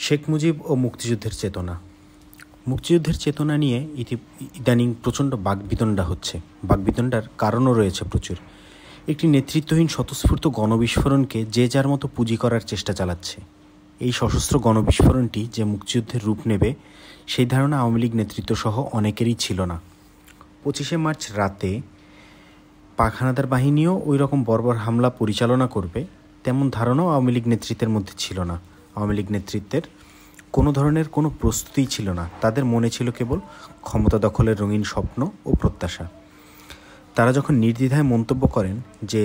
শেখ মুজিব ও মুক্তিযুদ্ধের চেতনা। মুক্তিযুদ্ধের চেতনা নিয়ে ইদানিং প্রচণ্ড বাকবিতণ্ডা হচ্ছে। বাকবিতণ্ডার কারণও রয়েছে প্রচুর। একটি নেতৃত্বহীন স্বতঃস্ফূর্ত গণবিস্ফোরণকে যে যার মতো পুঁজি করার চেষ্টা চালাচ্ছে। এই সশস্ত্র গণবিস্ফোরণটি যে মুক্তিযুদ্ধের রূপ নেবে সেই ধারণা আওয়ামী লীগ নেতৃত্বসহ অনেকেরই ছিল না। 25শে মার্চ রাতে পাক হানাদার বাহিনীও ওই রকম বর্বর হামলা পরিচালনা করবে তেমন ধারণাও আওয়ামী লীগ নেতৃত্বের মধ্যে ছিল না। আওয়ামী লীগ নেতৃত্বের কোনো ধরনের কোনো প্রস্তুতিই ছিল না। তাদের মনে ছিল কেবল ক্ষমতা দখলের রঙিন স্বপ্ন ও প্রত্যাশা। তারা যখন নির্দ্বিধায় মন্তব্য করেন যে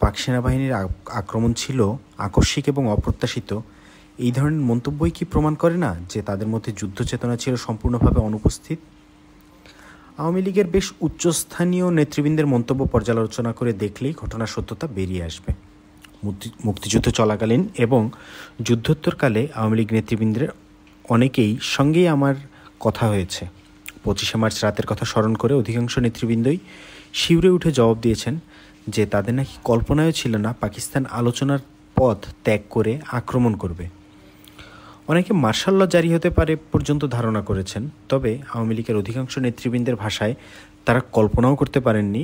পাক সেনাবাহিনীর আক্রমণ ছিল আকস্মিক এবং অপ্রত্যাশিত, এই ধরনের মন্তব্যই কি প্রমাণ করে না যে তাদের মধ্যে যুদ্ধ চেতনা ছিল সম্পূর্ণভাবে অনুপস্থিত? আওয়ামী লীগের বেশ উচ্চস্থানীয় নেতৃবৃন্দের মন্তব্য পর্যালোচনা করে দেখলেই ঘটনার সত্যতা বেরিয়ে আসবে। মুক্তিযুদ্ধ চলাকালীন এবং যুদ্ধোত্তরকালে আওয়ামী লীগ নেতৃবৃন্দের অনেকেই সঙ্গেই আমার কথা হয়েছে। 25শে মার্চ রাতের কথা স্মরণ করে অধিকাংশ নেতৃবৃন্দই শিউরে উঠে জবাব দিয়েছেন যে তাদের নাকি কল্পনায়ও ছিল না পাকিস্তান আলোচনার পথ ত্যাগ করে আক্রমণ করবে। অনেকে মার্শাল ল জারি হতে পারে পর্যন্ত ধারণা করেছেন। তবে আওয়ামী লীগের অধিকাংশ নেতৃবৃন্দের ভাষায় তারা কল্পনাও করতে পারেননি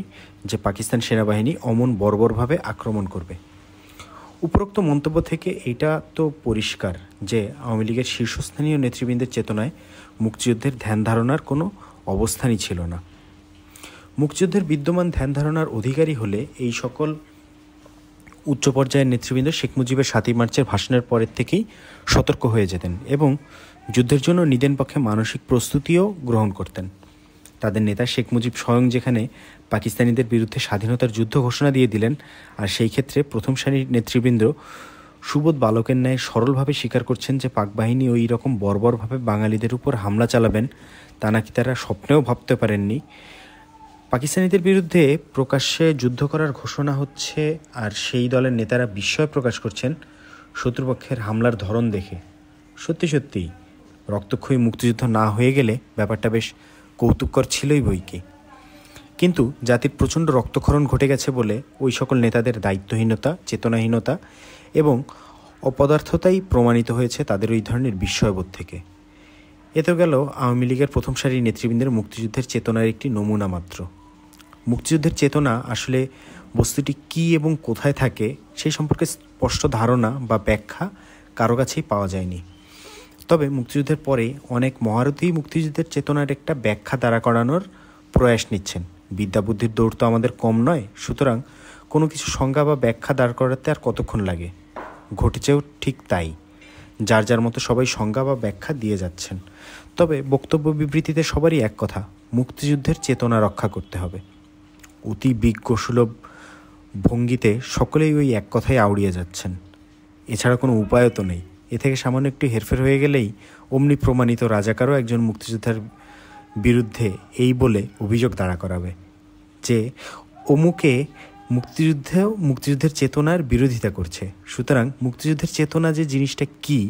যে পাকিস্তান সেনাবাহিনী অমন বর্বরভাবে আক্রমণ করবে। উপরোক্ত মন্তব্য থেকে এটা তো পরিষ্কার যে আওয়ামী লীগের শীর্ষস্থানীয় নেতৃবৃন্দের চেতনায় মুক্তিযুদ্ধের ধ্যান ধারণার কোনো অবস্থানই ছিল না। মুক্তিযুদ্ধের বিদ্যমান ধ্যান ধারণার অধিকারী হলে এই সকল উচ্চ পর্যায়ের নেতৃবৃন্দ শেখ মুজিবের 7ই মার্চের ভাষণের পরের থেকেই সতর্ক হয়ে যেতেন এবং যুদ্ধের জন্য নিদেন পক্ষে মানসিক প্রস্তুতিও গ্রহণ করতেন। তাদের নেতা শেখ মুজিব স্বয়ং যেখানে পাকিস্তানিদের বিরুদ্ধে স্বাধীনতার যুদ্ধ ঘোষণা দিয়ে দিলেন, আর সেই ক্ষেত্রে প্রথম সারির নেতৃবৃন্দ সুবোধ বালকের ন্যায় সরলভাবে স্বীকার করছেন যে পাক বাহিনী ওই রকম বর্বরভাবে বাঙালিদের উপর হামলা চালাবেন, তা নাকি তারা স্বপ্নেও ভাবতে পারেননি। পাকিস্তানিদের বিরুদ্ধে প্রকাশ্যে যুদ্ধ করার ঘোষণা হচ্ছে আর সেই দলের নেতারা বিস্ময় প্রকাশ করছেন শত্রুপক্ষের হামলার ধরন দেখে। সত্যি সত্যিই রক্তক্ষয়ী মুক্তিযুদ্ধ না হয়ে গেলে ব্যাপারটা বেশ কৌতুককর ছিলই বইকি। কিন্তু জাতির প্রচণ্ড রক্তক্ষরণ ঘটে গেছে বলে ওই সকল নেতাদের দায়িত্বহীনতা, চেতনাহীনতা এবং অপদার্থতাই প্রমাণিত হয়েছে তাদের ওই ধরনের বিস্ময়বোধ থেকে। এ তো গেল আওয়ামী লীগের প্রথম সারির নেতৃবৃন্দের মুক্তিযুদ্ধের চেতনার একটি নমুনা মাত্র। মুক্তিযুদ্ধের চেতনা আসলে বস্তুটি কী এবং কোথায় থাকে সেই সম্পর্কে স্পষ্ট ধারণা বা ব্যাখ্যা কারো কাছেই পাওয়া যায়নি। তবে মুক্তিযুদ্ধের পরে অনেক মহারথী মুক্তিযুদ্ধের চেতনার একটা ব্যাখ্যা দাঁড়া করানোর প্রয়াস নিচ্ছেন। বিদ্যাবুদ্ধির দৌড় তো আমাদের কম নয়, সুতরাং কোনো কিছু সংজ্ঞা বা ব্যাখ্যা দাঁড় করাতে আর কতক্ষণ লাগে। ঘটেছেও ঠিক তাই। যার যার মতো সবাই সংজ্ঞা বা ব্যাখ্যা দিয়ে যাচ্ছেন। তবে বক্তব্য বিবৃতিতে সবারই এক কথা, মুক্তিযুদ্ধের চেতনা রক্ষা করতে হবে। অতি বিজ্ঞসুলভ ভঙ্গিতে সকলেই ওই এক কথাই আউড়িয়ে যাচ্ছেন। এছাড়া কোনো উপায়ও তো নেই। এ থেকে সামান্য একটু হেরফের হয়ে গেলেই অমনি প্রমাণিত রাজাকারও একজন মুক্তিযোদ্ধার বিরুদ্ধে এই বলে অভিযোগ দাঁড়া করাবে যে অমুকে মুক্তিযুদ্ধের চেতনার বিরোধিতা করছে। সুতরাং মুক্তিযুদ্ধের চেতনা যে জিনিসটা কি,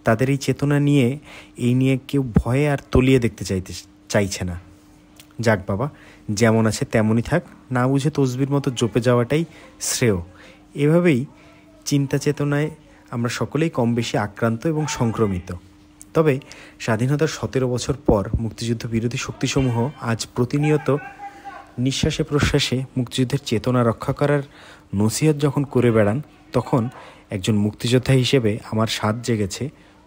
তাদের এই চেতনা নিয়ে কেউ ভয়ে আর তলিয়ে দেখতে চাইছে না। যাক বাবা, যেমন আছে তেমনই থাক, না বুঝে তসবির মতো জপে যাওয়াটাই শ্রেয়। এভাবেই চিন্তা চেতনায় আমরা সকলেই কম বেশি আক্রান্ত এবং সংক্রমিত। তবে স্বাধীনতার 17 বছর পর মুক্তিযুদ্ধ বিরোধী শক্তিসমূহ আজ প্রতিনিয়ত নিঃশ্বাসে প্রশ্বাসে মুক্তিযুদ্ধের চেতনা রক্ষা করার নসিহত যখন করে বেড়ান, তখন একজন মুক্তিযোদ্ধা হিসেবে আমার সাধ জেগেছে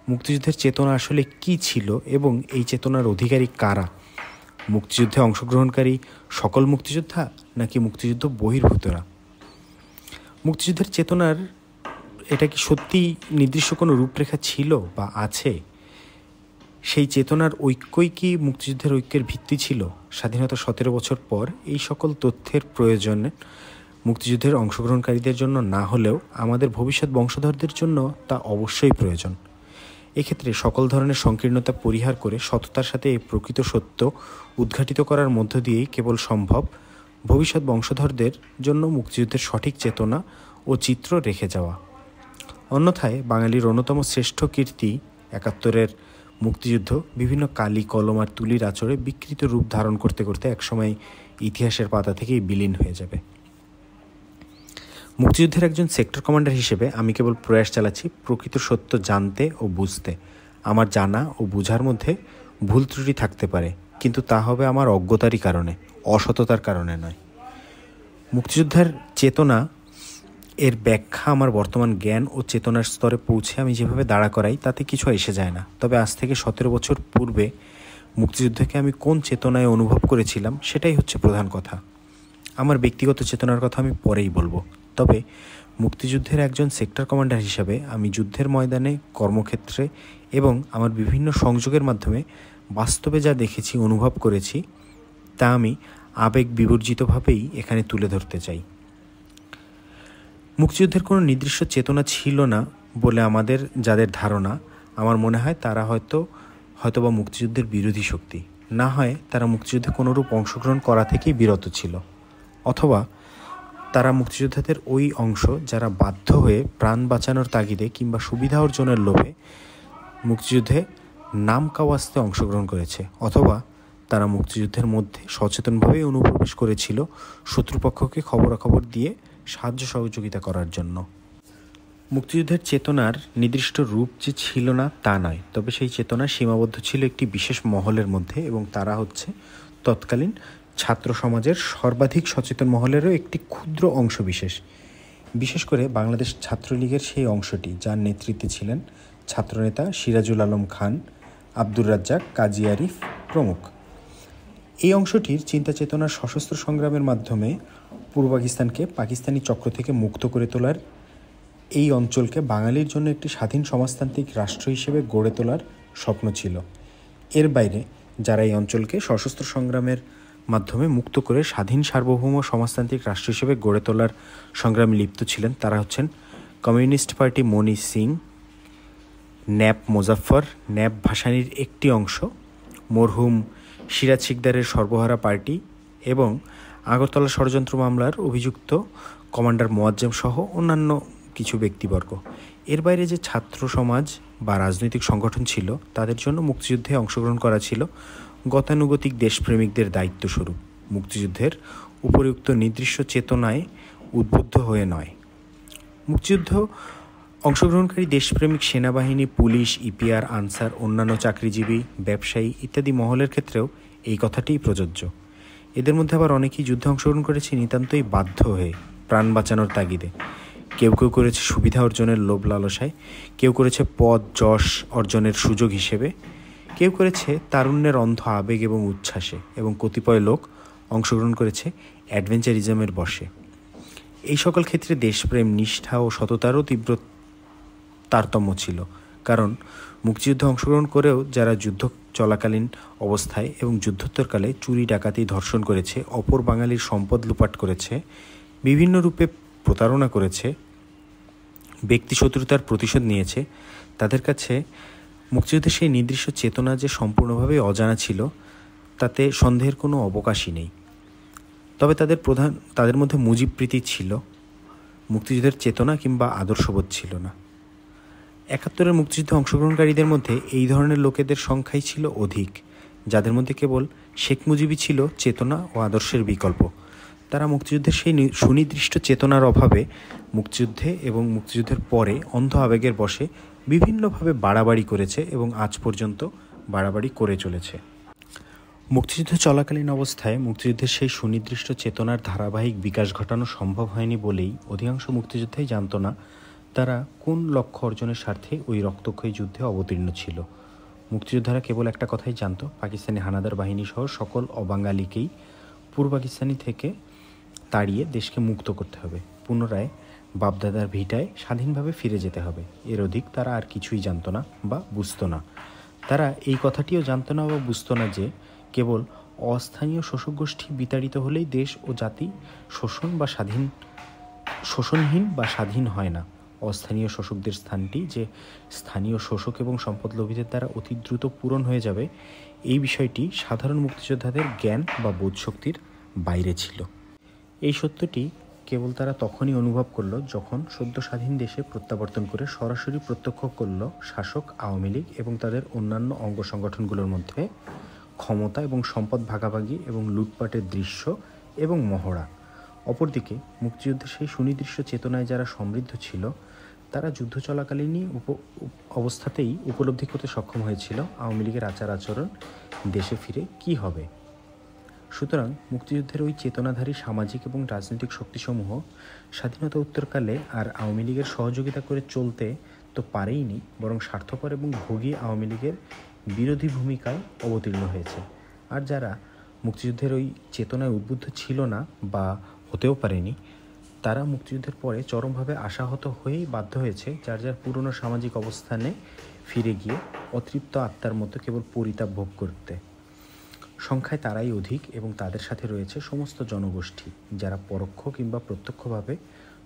মুক্তিযুদ্ধের চেতনা আসলে কি ছিল এবং এই চেতনার অধিকারী কারা। মুক্তিযুদ্ধে অংশগ্রহণকারী সকল মুক্তিযোদ্ধা নাকি মুক্তিযুদ্ধ বহির্ভূতরা? মুক্তিযুদ্ধের চেতনার এটা কি সত্যি নির্দিষ্ট কোনো রূপরেখা ছিল বা আছে? সেই চেতনার ঐক্যই কি মুক্তিযুদ্ধের ঐক্যের ভিত্তি ছিল? স্বাধীনতা 17 বছর পর এই সকল তথ্যের প্রয়োজন মুক্তিযুদ্ধের অংশগ্রহণকারীদের জন্য না হলেও আমাদের ভবিষ্যৎ বংশধরদের জন্য তা অবশ্যই প্রয়োজন। এক্ষেত্রে সকল ধরনের সংকীর্ণতা পরিহার করে সততার সাথে এই প্রকৃত সত্য উদ্ঘাটিত করার মধ্য দিয়েই কেবল সম্ভব ভবিষ্যৎ বংশধরদের জন্য মুক্তিযুদ্ধের সঠিক চেতনা ও চিত্র রেখে যাওয়া। অন্যথায় বাঙালির অন্যতম শ্রেষ্ঠ কীর্তি 71-এর মুক্তিযুদ্ধ বিভিন্ন কালি কলম আর তুলির আঁচড়ে বিকৃত রূপ ধারণ করতে করতে একসময় ইতিহাসের পাতা থেকেই বিলীন হয়ে যাবে। মুক্তিযুদ্ধের একজন সেক্টর কমান্ডার হিসেবে আমি কেবল প্রয়াস চালাচ্ছি প্রকৃত সত্য জানতে ও বুঝতে। আমার জানা ও বোঝার মধ্যে ভুল ত্রুটি থাকতে পারে, কিন্তু তা হবে আমার অজ্ঞতারই কারণে, অসততার কারণে নয়। মুক্তিযোদ্ধার চেতনা এর ব্যাখ্যা আমার বর্তমান জ্ঞান ও চেতনার স্তরে পৌঁছে আমি যেভাবে দাঁড়া করাই তাতে কিছু এসে যায় না। তবে আজ থেকে 17 বছর পূর্বে মুক্তিযুদ্ধকে আমি কোন চেতনায় অনুভব করেছিলাম সেটাই হচ্ছে প্রধান কথা। আমার ব্যক্তিগত চেতনার কথা আমি পরেই বলবো। তবে মুক্তিযুদ্ধের একজন সেক্টর কমান্ডার হিসাবে আমি যুদ্ধের ময়দানে, কর্মক্ষেত্রে এবং আমার বিভিন্ন সংযোগের মাধ্যমে বাস্তবে যা দেখেছি, অনুভব করেছি, তা আমি আবেগ বিবর্জিতভাবেই এখানে তুলে ধরতে চাই। মুক্তিযুদ্ধের কোনো নির্দিষ্ট চেতনা ছিল না বলে আমাদের যাদের ধারণা, আমার মনে হয় তারা হয়তোবা মুক্তিযুদ্ধের বিরোধী শক্তি, না হয় তারা মুক্তিযুদ্ধে কোনোরূপ অংশগ্রহণ করা থেকেই বিরত ছিল, অথবা তারা মুক্তিযোদ্ধাদের ওই অংশ যারা বাধ্য হয়ে প্রাণ বাঁচানোর তাগিদে কিংবা সুবিধা অর্জনের লোভে মুক্তিযুদ্ধে নাম কাওয়াস্তে অংশগ্রহণ করেছে, অথবা তারা মুক্তিযুদ্ধের মধ্যে সচেতনভাবেই অনুপ্রবেশ করেছিল শত্রুপক্ষকে খবরাখবর দিয়ে সাহায্য সহযোগিতা করার জন্য। মুক্তিযুদ্ধের চেতনার নির্দিষ্ট রূপ যে ছিল না তা নয়, তবে সেই চেতনা সীমাবদ্ধ ছিল একটি বিশেষ মহলের মধ্যে, এবং তারা হচ্ছে তৎকালীন ছাত্র সমাজের সর্বাধিক সচেতন মহলেরও একটি ক্ষুদ্র অংশ বিশেষ করে বাংলাদেশ ছাত্রলীগের সেই অংশটি, যার নেতৃত্বে ছিলেন ছাত্রনেতা সিরাজুল আলম খান, আব্দুর রাজ্জাক, কাজী আরিফ প্রমুখ। এই অংশটির চিন্তা চেতনার সশস্ত্র সংগ্রামের মাধ্যমে পূর্ব পাকিস্তানকে পাকিস্তানি চক্র থেকে মুক্ত করে তোলার, এই অঞ্চলকে বাঙালির জন্য একটি স্বাধীন সমাজতান্ত্রিক রাষ্ট্র হিসেবে গড়ে তোলার স্বপ্ন ছিল। এর বাইরে যারা এই অঞ্চলকে সশস্ত্র সংগ্রামের মাধ্যমে মুক্ত করে স্বাধীন সার্বভৌম সমাজতান্ত্রিক রাষ্ট্র হিসেবে গড়ে তোলার সংগ্রামে লিপ্ত ছিলেন, তারা হচ্ছেন কমিউনিস্ট পার্টি মনি সিং, ন্যাপ মোজাফফর, ন্যাপ ভাসানীর একটি অংশ, মরহুম সিরাজ শিকদারের সর্বহারা পার্টি এবং আগরতলা ষড়যন্ত্র মামলার অভিযুক্ত কমান্ডার মোয়াজ্জেম সহ অন্যান্য কিছু ব্যক্তিবর্গ। এর বাইরে যে ছাত্র সমাজ বা রাজনৈতিক সংগঠন ছিল, তাদের জন্য মুক্তিযুদ্ধে অংশগ্রহণ করা ছিল গতানুগতিক দেশপ্রেমিকদের দায়িত্বস্বরূপ, মুক্তিযুদ্ধের উপরিউক্ত নির্দিষ্ট চেতনায় উদ্বুদ্ধ হয়ে নয়। মুক্তিযুদ্ধ অংশগ্রহণকারী দেশপ্রেমিক সেনাবাহিনী, পুলিশ, ইপিআর, আনসার, অন্যান্য চাকরিজীবী, ব্যবসায়ী ইত্যাদি মহলের ক্ষেত্রেও এই কথাটিই প্রযোজ্য। এদের মধ্যে আবার অনেকেই যুদ্ধে অংশগ্রহণ করেছে নিতান্তই বাধ্য হয়ে, প্রাণ বাঁচানোর তাগিদে। কেউ কেউ করেছে সুবিধা অর্জনের লোভ লালসায়, কেউ করেছে পদ যশ অর্জনের সুযোগ হিসেবে, কেউ করেছে তারুণ্যের অন্ধ আবেগ এবং উচ্ছ্বাসে, এবং কতিপয় লোক অংশগ্রহণ করেছে অ্যাডভেঞ্চারিজমের বশে। এই সকল ক্ষেত্রে দেশপ্রেম, নিষ্ঠা ও সততারও তীব্র তারতম্য ছিল, কারণ মুক্তিযুদ্ধে অংশগ্রহণ করেও যারা যুদ্ধ চলাকালীন অবস্থায় এবং যুদ্ধোত্তরকালে চুরি, ডাকাতি, ধর্ষণ করেছে, অপর বাঙালির সম্পদ লুপাট করেছে, বিভিন্ন রূপে প্রতারণা করেছে, ব্যক্তি শত্রুতার প্রতিশোধ নিয়েছে, তাদের কাছে মুক্তিযুদ্ধের সেই নির্দিষ্ট চেতনা যে সম্পূর্ণভাবে অজানা ছিল তাতে সন্দেহের কোনো অবকাশই নেই। তবে তাদের মধ্যে মুজিবপ্রীতি ছিল, মুক্তিযুদ্ধের চেতনা কিংবা আদর্শবোধ ছিল না। 71-এর মুক্তিযুদ্ধে অংশগ্রহণকারীদের মধ্যে এই ধরনের লোকেদের সংখ্যাই ছিল অধিক, যাদের মধ্যে কেবল শেখ মুজিবই ছিল চেতনা ও আদর্শের বিকল্প। তারা মুক্তিযুদ্ধের সেই সুনির্দিষ্ট চেতনার অভাবে মুক্তিযুদ্ধে এবং মুক্তিযুদ্ধের পরে অন্ধ আবেগের বশে বিভিন্নভাবে বাড়াবাড়ি করেছে এবং আজ পর্যন্ত বাড়াবাড়ি করে চলেছে। মুক্তিযুদ্ধ চলাকালীন অবস্থায় মুক্তিযুদ্ধের সেই সুনির্দিষ্ট চেতনার ধারাবাহিক বিকাশ ঘটানো সম্ভব হয়নি বলেই অধিকাংশ মুক্তিযোদ্ধাই জানত না তারা কোন লক্ষ্য অর্জনের স্বার্থে ওই রক্তক্ষয়ী যুদ্ধে অবতীর্ণ ছিল। মুক্তিযোদ্ধারা কেবল একটা কথাই জানত, পাকিস্তানি হানাদার বাহিনী সহ সকল অবাঙালিকেই পূর্ব পাকিস্তানি থেকে তাড়িয়ে দেশকে মুক্ত করতে হবে, পুনরায় বাপদাদার ভিটায় স্বাধীনভাবে ফিরে যেতে হবে। এর অধিক তারা আর কিছুই জানত না বা বুঝতো না। তারা এই কথাটিও জানত না বা বুঝতো না যে কেবল অস্থানীয় শোষক গোষ্ঠী বিতাড়িত হলেই দেশ ও জাতি শোষণহীন বা স্বাধীন হয় না। অস্থানীয় শোষকদের স্থানটি যে স্থানীয় শোষক এবং সম্পদলোভীদের দ্বারা অতি দ্রুত পূরণ হয়ে যাবে, এই বিষয়টি সাধারণ মুক্তিযোদ্ধাদের জ্ঞান বা বোধশক্তির বাইরে ছিল। এই সত্যটি কেবল তারা তখনই অনুভব করল যখন সদ্য স্বাধীন দেশে প্রত্যাবর্তন করে সরাসরি প্রত্যক্ষ করল শাসক আওয়ামী লীগ এবং তাদের অন্যান্য অঙ্গ সংগঠনগুলোর মধ্যে ক্ষমতা এবং সম্পদ ভাগাভাগি এবং লুটপাটের দৃশ্য এবং মহড়া। অপরদিকে মুক্তিযুদ্ধের সেই সুনির্দিষ্ট চেতনায় যারা সমৃদ্ধ ছিল তারা যুদ্ধ চলাকালীনই অবস্থাতেই উপলব্ধি করতে সক্ষম হয়েছিল আওয়ামী লীগের আচার আচরণ দেশে ফিরে কি হবে। সুতরাং মুক্তিযুদ্ধের ওই চেতনাধারী সামাজিক এবং রাজনৈতিক শক্তিসমূহ স্বাধীনতা উত্তরকালে আর আওয়ামী লীগের সহযোগিতা করে চলতে তো পারেইনি, বরং স্বার্থপর এবং ভোগী আওয়ামী লীগের বিরোধী ভূমিকায় অবতীর্ণ হয়েছে। আর যারা মুক্তিযুদ্ধের ওই চেতনায় উদ্বুদ্ধ ছিল না বা হতেও পারেনি, তারা মুক্তিযুদ্ধের পরে চরমভাবে আশাহত হয়েই বাধ্য হয়েছে যার যার পুরনো সামাজিক অবস্থানে ফিরে গিয়ে অতৃপ্ত আত্মার মতো কেবল পরিতাপ ভোগ করতে। সংখ্যায় তারাই অধিক এবং তাদের সাথে রয়েছে সমস্ত জনগোষ্ঠী যারা পরোক্ষ কিংবা প্রত্যক্ষভাবে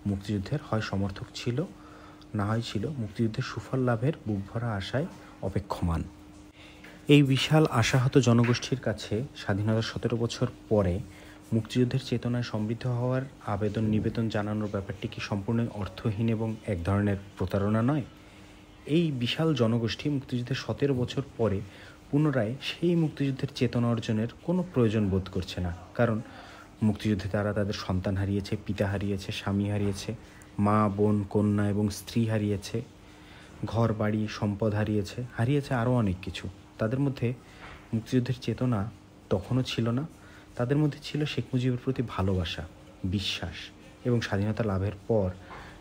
মুক্তিযুদ্ধের হয় সমর্থক ছিল, না হয় ছিল মুক্তিযুদ্ধের সুফল লাভের বুকভরা আশায় অপেক্ষমান। এই বিশাল আশাহত জনগোষ্ঠীর কাছে স্বাধীনতার 17 বছর পরে মুক্তিযুদ্ধের চেতনায় সমৃদ্ধ হওয়ার আবেদন নিবেদন জানানোর ব্যাপারটি কি সম্পূর্ণ অর্থহীন এবং এক ধরনের প্রতারণা নয়? এই বিশাল জনগোষ্ঠী মুক্তিযুদ্ধের 17 বছর পরে পুনরায় সেই মুক্তিযুদ্ধের চেতনা অর্জনের কোনো প্রয়োজন বোধ করছে না, কারণ মুক্তিযুদ্ধে তারা তাদের সন্তান হারিয়েছে, পিতা হারিয়েছে, স্বামী হারিয়েছে, মা বোন কন্যা এবং স্ত্রী হারিয়েছে, ঘর বাড়ি সম্পদ হারিয়েছে আরও অনেক কিছু। তাদের মধ্যে মুক্তিযুদ্ধের চেতনা তখনও ছিল না, তাদের মধ্যে ছিল শেখ মুজিবের প্রতি ভালোবাসা, বিশ্বাস এবং স্বাধীনতা লাভের পর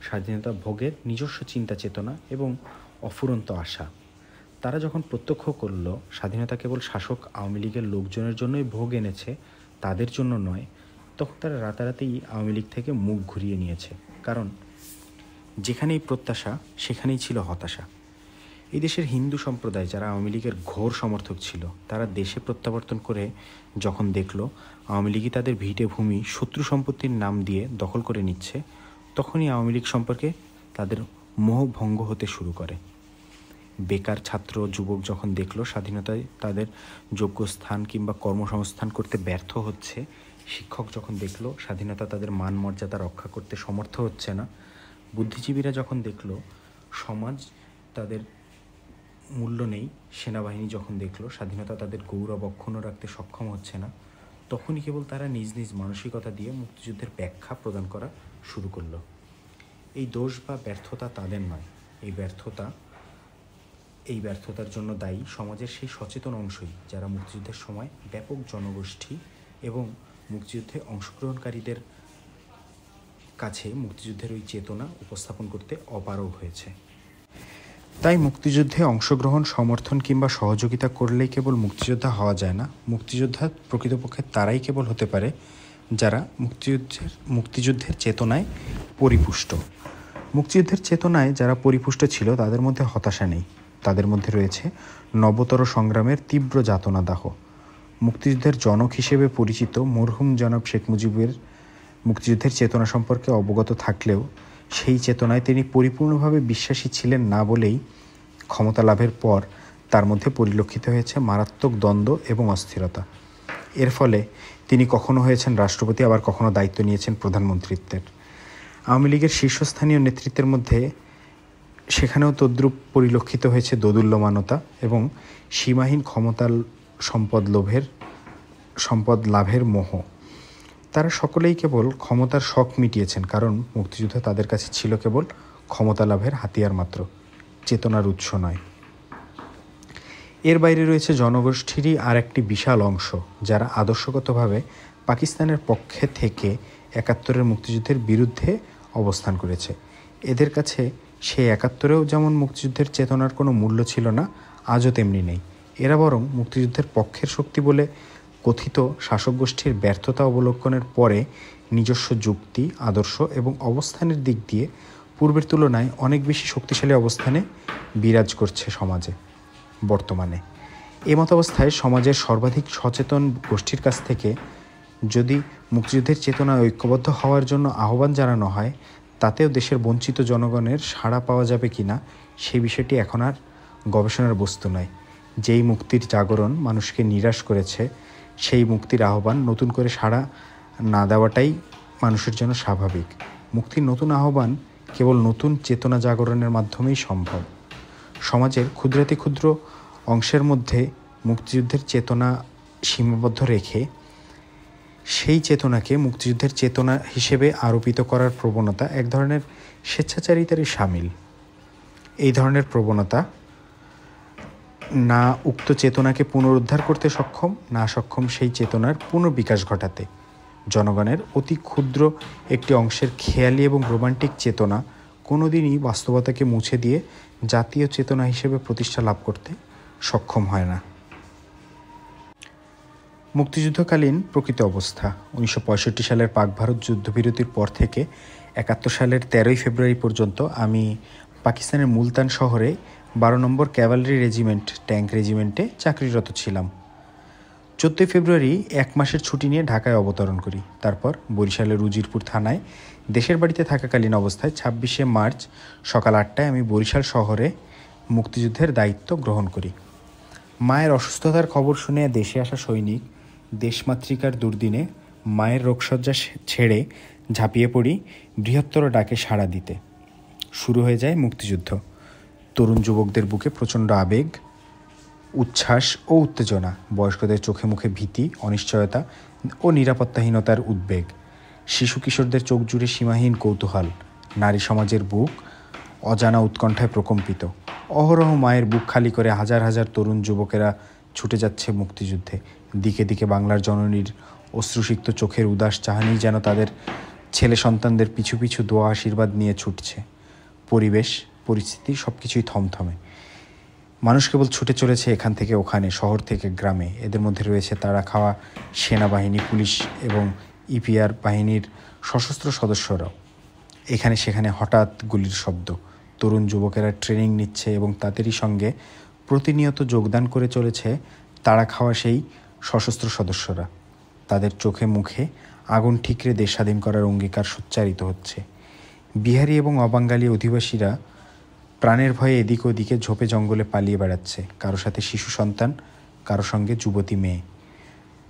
স্বাধীনতা ভোগের নিজস্ব চিন্তা চেতনা এবং অফুরন্ত আশা। তারা যখন প্রত্যক্ষ করল স্বাধীনতা কেবল শাসক আওয়ামী লীগের লোকজনের জন্যই ভোগ এনেছে, তাদের জন্য নয়, তখন তারা রাতারাতি আওয়ামী লীগ থেকে মুখ ঘুরিয়ে নিয়েছে, কারণ যেখানেই প্রত্যাশা সেখানেই ছিল হতাশা। এই দেশের হিন্দু সম্প্রদায় যারা আওয়ামী লীগের ঘোর সমর্থক ছিল, তারা দেশে প্রত্যাবর্তন করে যখন দেখল আওয়ামী লীগই তাদের ভিটে ভূমি শত্রু সম্পত্তির নাম দিয়ে দখল করে নিচ্ছে, তখনই আওয়ামী লীগ সম্পর্কে তাদের মোহভঙ্গ হতে শুরু করে। বেকার ছাত্র যুবক যখন দেখল স্বাধীনতায় তাদের যোগ্য স্থান কিংবা কর্মসংস্থান করতে ব্যর্থ হচ্ছে, শিক্ষক যখন দেখল স্বাধীনতা তাদের মান মর্যাদা রক্ষা করতে সমর্থ হচ্ছে না, বুদ্ধিজীবীরা যখন দেখল সমাজ তাদের মূল্য নেই, সেনাবাহিনী যখন দেখল স্বাধীনতা তাদের গৌরব অক্ষুণ্ণ রাখতে সক্ষম হচ্ছে না, তখনই কেবল তারা নিজ নিজ মানসিকতা দিয়ে মুক্তিযুদ্ধের ব্যাখ্যা প্রদান করা শুরু করলো। এই দোষ বা ব্যর্থতা তাদের নয়, এই ব্যর্থতার জন্য দায়ী সমাজের সেই সচেতন অংশই যারা মুক্তিযুদ্ধের সময় ব্যাপক জনগোষ্ঠী এবং মুক্তিযুদ্ধে অংশগ্রহণকারীদের কাছে মুক্তিযুদ্ধের ওই চেতনা উপস্থাপন করতে অপারগ হয়েছে। তাই মুক্তিযুদ্ধে অংশগ্রহণ, সমর্থন কিংবা সহযোগিতা করলেই কেবল মুক্তিযোদ্ধা হওয়া যায় না। মুক্তিযোদ্ধা প্রকৃতপক্ষে তারাই কেবল হতে পারে যারা মুক্তিযুদ্ধের চেতনায় পরিপুষ্ট। মুক্তিযুদ্ধের চেতনায় যারা পরিপুষ্ট ছিল তাদের মধ্যে হতাশা নেই, তাদের মধ্যে রয়েছে নবতর সংগ্রামের তীব্র যাতনা দাহ। মুক্তিযুদ্ধের জনক হিসেবে পরিচিত মরহুম জনাব শেখ মুজিবের মুক্তিযুদ্ধের চেতনা সম্পর্কে অবগত থাকলেও সেই চেতনায় তিনি পরিপূর্ণভাবে বিশ্বাসী ছিলেন না বলেই ক্ষমতা লাভের পর তার মধ্যে পরিলক্ষিত হয়েছে মারাত্মক দ্বন্দ্ব এবং অস্থিরতা। এর ফলে তিনি কখনো হয়েছেন রাষ্ট্রপতি, আবার কখনো দায়িত্ব নিয়েছেন প্রধানমন্ত্রীত্বের। আওয়ামী লীগের শীর্ষস্থানীয় নেতৃত্বের মধ্যে সেখানেও তদ্রূপ পরিলক্ষিত হয়েছে দোদুল্যমানতা এবং সীমাহীন ক্ষমতার সম্পদ লাভের মোহ। তারা সকলেই কেবল ক্ষমতার শখ মিটিয়েছেন, কারণ মুক্তিযুদ্ধ তাদের কাছে ছিল কেবল ক্ষমতা লাভের হাতিয়ার মাত্র, চেতনার উৎস নয়। এর বাইরে রয়েছে জনগোষ্ঠীরই আর একটি বিশাল অংশ যারা আদর্শগতভাবে পাকিস্তানের পক্ষে থেকে ৭১-এর মুক্তিযুদ্ধের বিরুদ্ধে অবস্থান করেছে। এদের কাছে সেই ৭১-এও যেমন মুক্তিযুদ্ধের চেতনার কোনো মূল্য ছিল না, আজও তেমনি নেই। এরা বরং মুক্তিযুদ্ধের পক্ষের শক্তি বলে কথিত শাসক গোষ্ঠীর ব্যর্থতা অবলোকনের পরে নিজস্ব যুক্তি, আদর্শ এবং অবস্থানের দিক দিয়ে পূর্বের তুলনায় অনেক বেশি শক্তিশালী অবস্থানে বিরাজ করছে সমাজে বর্তমানে। এমত অবস্থায় সমাজের সর্বাধিক সচেতন গোষ্ঠীর কাছ থেকে যদি মুক্তিযুদ্ধের চেতনায় ঐক্যবদ্ধ হওয়ার জন্য আহ্বান জানানো হয়, তাতেও দেশের বঞ্চিত জনগণের সাড়া পাওয়া যাবে কিনা সেই বিষয়টি এখন আর গবেষণার বস্তু নয়। যেই মুক্তির জাগরণ মানুষকে নিরাশ করেছে, সেই মুক্তির আহ্বান নতুন করে সাড়া না দেওয়াটাই মানুষের জন্য স্বাভাবিক। মুক্তির নতুন আহ্বান কেবল নতুন চেতনা জাগরণের মাধ্যমেই সম্ভব। সমাজের ক্ষুদ্রাতি ক্ষুদ্র অংশের মধ্যে মুক্তিযুদ্ধের চেতনা সীমাবদ্ধ রেখে সেই চেতনাকে মুক্তিযুদ্ধের চেতনা হিসেবে আরোপিত করার প্রবণতা এক ধরনের স্বেচ্ছাচারিতারই শামিল। এই ধরনের প্রবণতা না উক্ত চেতনাকে পুনরুদ্ধার করতে সক্ষম, না সক্ষম সেই চেতনার পুনর্বিকাশ ঘটাতে। জনগণের অতি ক্ষুদ্র একটি অংশের খেয়ালি এবং রোমান্টিক চেতনা কোনোদিনই বাস্তবতাকে মুছে দিয়ে জাতীয় চেতনা হিসেবে প্রতিষ্ঠা লাভ করতে সক্ষম হয় না। মুক্তিযুদ্ধকালীন প্রকৃত অবস্থা: 1965 সালের পাক ভারত যুদ্ধবিরতির পর থেকে 71 সালের 13 ফেব্রুয়ারি পর্যন্ত আমি পাকিস্তানের মুলতান শহরে 12 নম্বর ক্যাভালরি রেজিমেন্ট ট্যাঙ্ক রেজিমেন্টে চাকরিরত ছিলাম। 14 ফেব্রুয়ারি 1 মাসের ছুটি নিয়ে ঢাকায় অবতরণ করি। তারপর বরিশালের উজিরপুর থানায় দেশের বাড়িতে থাকাকালীন অবস্থায় 26শে মার্চ সকাল 8টায় আমি বরিশাল শহরে মুক্তিযুদ্ধের দায়িত্ব গ্রহণ করি। মায়ের অসুস্থতার খবর শুনে দেশে আসা সৈনিক দেশমাতৃকার দুর্দিনে মায়ের রোগশয্যা ছেড়ে ঝাঁপিয়ে পড়ি বৃহত্তর ডাকে সাড়া দিতে। শুরু হয়ে যায় মুক্তিযুদ্ধ। তরুণ যুবকদের বুকে প্রচণ্ড আবেগ, উচ্ছ্বাস ও উত্তেজনা, বয়স্কদের চোখে মুখে ভীতি, অনিশ্চয়তা ও নিরাপত্তাহীনতার উদ্বেগ, শিশু কিশোরদের চোখ জুড়ে সীমাহীন কৌতূহল, নারী সমাজের বুক অজানা উৎকণ্ঠায় প্রকম্পিত। অহরহ মায়ের বুক খালি করে হাজার হাজার তরুণ যুবকেরা ছুটে যাচ্ছে মুক্তিযুদ্ধে। দিকে দিকে বাংলার জননীর অশ্রুসিক্ত চোখের উদাস চাহনি যেন তাদের ছেলে সন্তানদের পিছু পিছু দোয়া আশীর্বাদ নিয়ে ছুটছে। পরিবেশ পরিস্থিতি সব কিছুই থমথমে। মানুষ কেবল ছুটে চলেছে এখান থেকে ওখানে, শহর থেকে গ্রামে। এদের মধ্যে রয়েছে তাড়া খাওয়া সেনাবাহিনী, পুলিশ এবং ইপিআর বাহিনীর সশস্ত্র সদস্যরাও। এখানে সেখানে হঠাৎ গুলির শব্দ। তরুণ যুবকেরা ট্রেনিং নিচ্ছে এবং তাদেরই সঙ্গে প্রতিনিয়ত যোগদান করে চলেছে তাড়া খাওয়া সেই সশস্ত্র সদস্যরা। তাদের চোখে মুখে আগুন ঠিকরে দেশ স্বাধীন করার অঙ্গীকার সোচ্চারিত হচ্ছে। বিহারি এবং অবাঙ্গালী অধিবাসীরা প্রাণের ভয়ে এদিক ওদিকে ঝোপে জঙ্গলে পালিয়ে বেড়াচ্ছে। কারো সাথে শিশু সন্তান, কারো সঙ্গে যুবতী মেয়ে।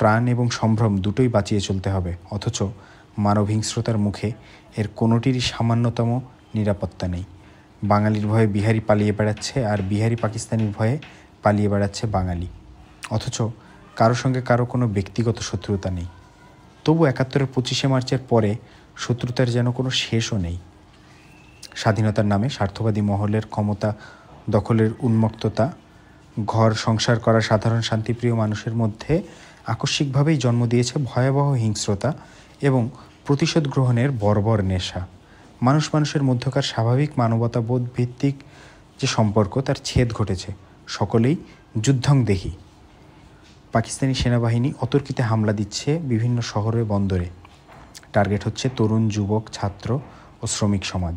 প্রাণ এবং সম্ভ্রম দুটোই বাঁচিয়ে চলতে হবে, অথচ মানব হিংস্রতার মুখে এর কোনোটিরই সামান্যতম নিরাপত্তা নেই। বাঙালির ভয়ে বিহারি পালিয়ে বেড়াচ্ছে, আর বিহারি পাকিস্তানির ভয়ে পালিয়ে বেড়াচ্ছে বাঙালি। অথচ কারো সঙ্গে কারো কোনো ব্যক্তিগত শত্রুতা নেই। তবু 71-এর 25শে মার্চের পরে শত্রুতার যেন কোনো শেষও নেই। স্বাধীনতার নামে স্বার্থবাদী মহলের ক্ষমতা দখলের উন্মত্ততা, ঘর সংসার করা সাধারণ শান্তিপ্রিয় মানুষের মধ্যে আকস্মিকভাবেই জন্ম দিয়েছে ভয়াবহ হিংস্রতা এবং প্রতিশোধ গ্রহণের বর্বর নেশা। মানুষ মানুষের মধ্যকার স্বাভাবিক মানবতাবোধ ভিত্তিক যে সম্পর্ক, তার ছেদ ঘটেছে। সকলেই যুদ্ধং দেহি। পাকিস্তানি সেনাবাহিনী অতর্কিতে হামলা দিচ্ছে বিভিন্ন শহরে, বন্দরে। টার্গেট হচ্ছে তরুণ, যুবক, ছাত্র ও শ্রমিক সমাজ।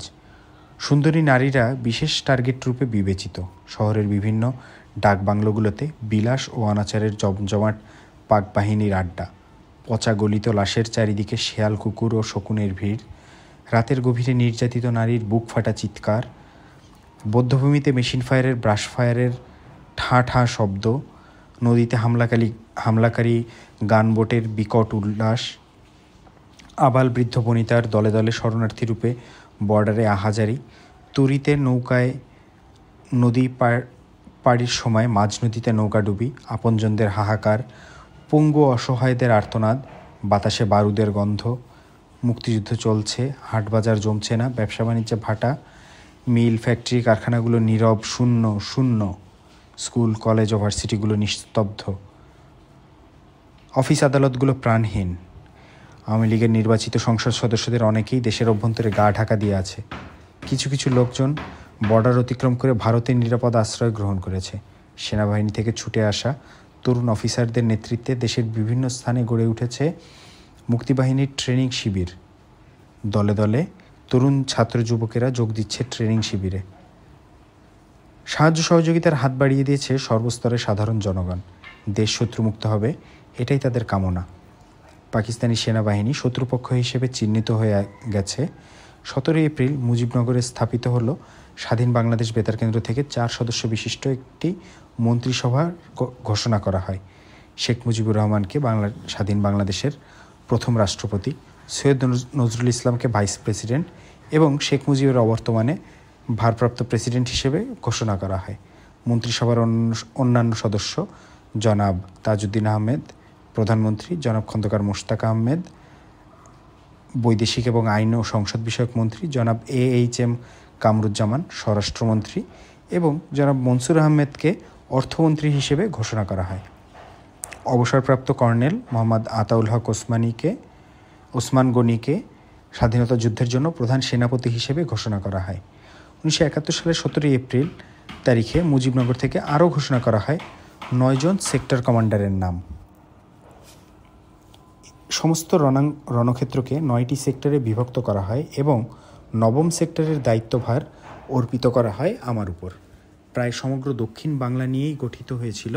সুন্দরী নারীরা বিশেষ টার্গেট রূপে বিবেচিত। শহরের বিভিন্ন ডাকবাংলোগুলোতে বিলাস ও অনাচারের জমজমাট পাক বাহিনীর আড্ডা। পচা গলিত লাশের চারিদিকে শেয়াল, কুকুর ও শকুনের ভিড়। রাতের গভীরে নির্যাতিত নারীর বুক ফাটা চিৎকার। বধ্যভূমিতে মেশিন ফায়ারের, ব্রাশ ফায়ারের ঠাঁ ঠাঁ শব্দ। নদীতে হামলাকারী গানবোটের বিকট উল্লাস। আবাল বৃদ্ধ বনিতার দলে দলে শরণার্থী রূপে বর্ডারে আহাজারি। তরিতে নৌকায় নদী পাড়ির সময় মাঝ নদীতে নৌকাডুবি। আপনজনদের হাহাকার, পঙ্গু অসহায়দের আর্তনাদ। বাতাসে বারুদের গন্ধ। মুক্তিযুদ্ধ চলছে, হাটবাজার জমছে না, ব্যবসা বাণিজ্যে ভাটা। মিল, ফ্যাক্টরি, কারখানাগুলো নীরব, শূন্য শূন্য। স্কুল, কলেজ ও ভার্সিটিগুলো নিস্তব্ধ। অফিস আদালতগুলো প্রাণহীন। আওয়ামী লীগের নির্বাচিত সংসদ সদস্যদের অনেকেই দেশের অভ্যন্তরে গা ঢাকা দিয়ে আছে। কিছু কিছু লোকজন বর্ডার অতিক্রম করে ভারতের নিরাপদ আশ্রয় গ্রহণ করেছে। সেনাবাহিনী থেকে ছুটে আসা তরুণ অফিসারদের নেতৃত্বে দেশের বিভিন্ন স্থানে গড়ে উঠেছে মুক্তিবাহিনীর ট্রেনিং শিবির। দলে দলে তরুণ ছাত্র যুবকেরা যোগ দিচ্ছে ট্রেনিং শিবিরে। সাহায্য সহযোগিতার হাত বাড়িয়ে দিয়েছে সর্বস্তরের সাধারণ জনগণ। দেশ শত্রুমুক্ত হবে, এটাই তাদের কামনা। পাকিস্তানি সেনাবাহিনী শত্রুপক্ষ হিসেবে চিহ্নিত হয়ে গেছে। 17 এপ্রিল মুজিবনগরে স্থাপিত হলো স্বাধীন বাংলাদেশ বেতার কেন্দ্র থেকে 4 সদস্য বিশিষ্ট একটি মন্ত্রিসভার ঘোষণা করা হয়। শেখ মুজিবুর রহমানকে স্বাধীন বাংলাদেশের প্রথম রাষ্ট্রপতি, সৈয়দ নজরুল ইসলামকে ভাইস প্রেসিডেন্ট এবং শেখ মুজিবের অবর্তমানে ভারপ্রাপ্ত প্রেসিডেন্ট হিসেবে ঘোষণা করা হয়। মন্ত্রিসভার অন্যান্য সদস্য জনাব তাজউদ্দিন আহমেদ, প্রধানমন্ত্রী জনাব খন্দকার মোশতাক আহমেদ, বৈদেশিক এবং আইন ও সংসদ বিষয়ক মন্ত্রী জনাব AHM কামরুজ্জামান স্বরাষ্ট্রমন্ত্রী এবং জনাব মনসুর আহমেদকে অর্থমন্ত্রী হিসেবে ঘোষণা করা হয়। অবসরপ্রাপ্ত কর্নেল মোহাম্মদ আতাউল হক ওসমান গনিকে স্বাধীনতা যুদ্ধের জন্য প্রধান সেনাপতি হিসেবে ঘোষণা করা হয়। 1971 সালের 17 এপ্রিল তারিখে মুজিবনগর থেকে আরও ঘোষণা করা হয় 9 জন সেক্টর কমান্ডারের নাম। সমস্ত রণক্ষেত্রকে 9টি সেক্টরে বিভক্ত করা হয় এবং 9ম সেক্টরের দায়িত্বভার অর্পিত করা হয় আমার উপর। প্রায় সমগ্র দক্ষিণ বাংলা নিয়েই গঠিত হয়েছিল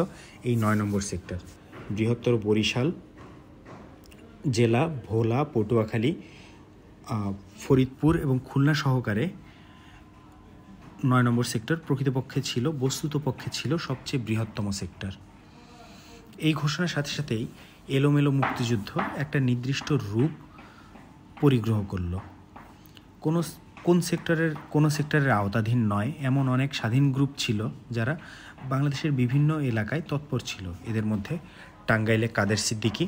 এই 9 নম্বর সেক্টর। বৃহত্তর বরিশাল জেলা, ভোলা, পটুয়াখালী, ফরিদপুর এবং খুলনা সহকারে 9 নম্বর সেক্টর প্রকৃতপক্ষে ছিল, বস্তুতপক্ষে ছিল সবচেয়ে বৃহত্তম সেক্টর। এই ঘোষণার সাথে সাথেই এলোমেলো মুক্তিযুদ্ধ একটা নির্দিষ্ট রূপ পরিগ্রহ করল। কোনো সেক্টরের আওতাধীন নয় এমন অনেক স্বাধীন গ্রুপ ছিল যারা বাংলাদেশের বিভিন্ন এলাকায় তৎপর ছিল। এদের মধ্যে টাঙ্গাইলে কাদের সিদ্দিকী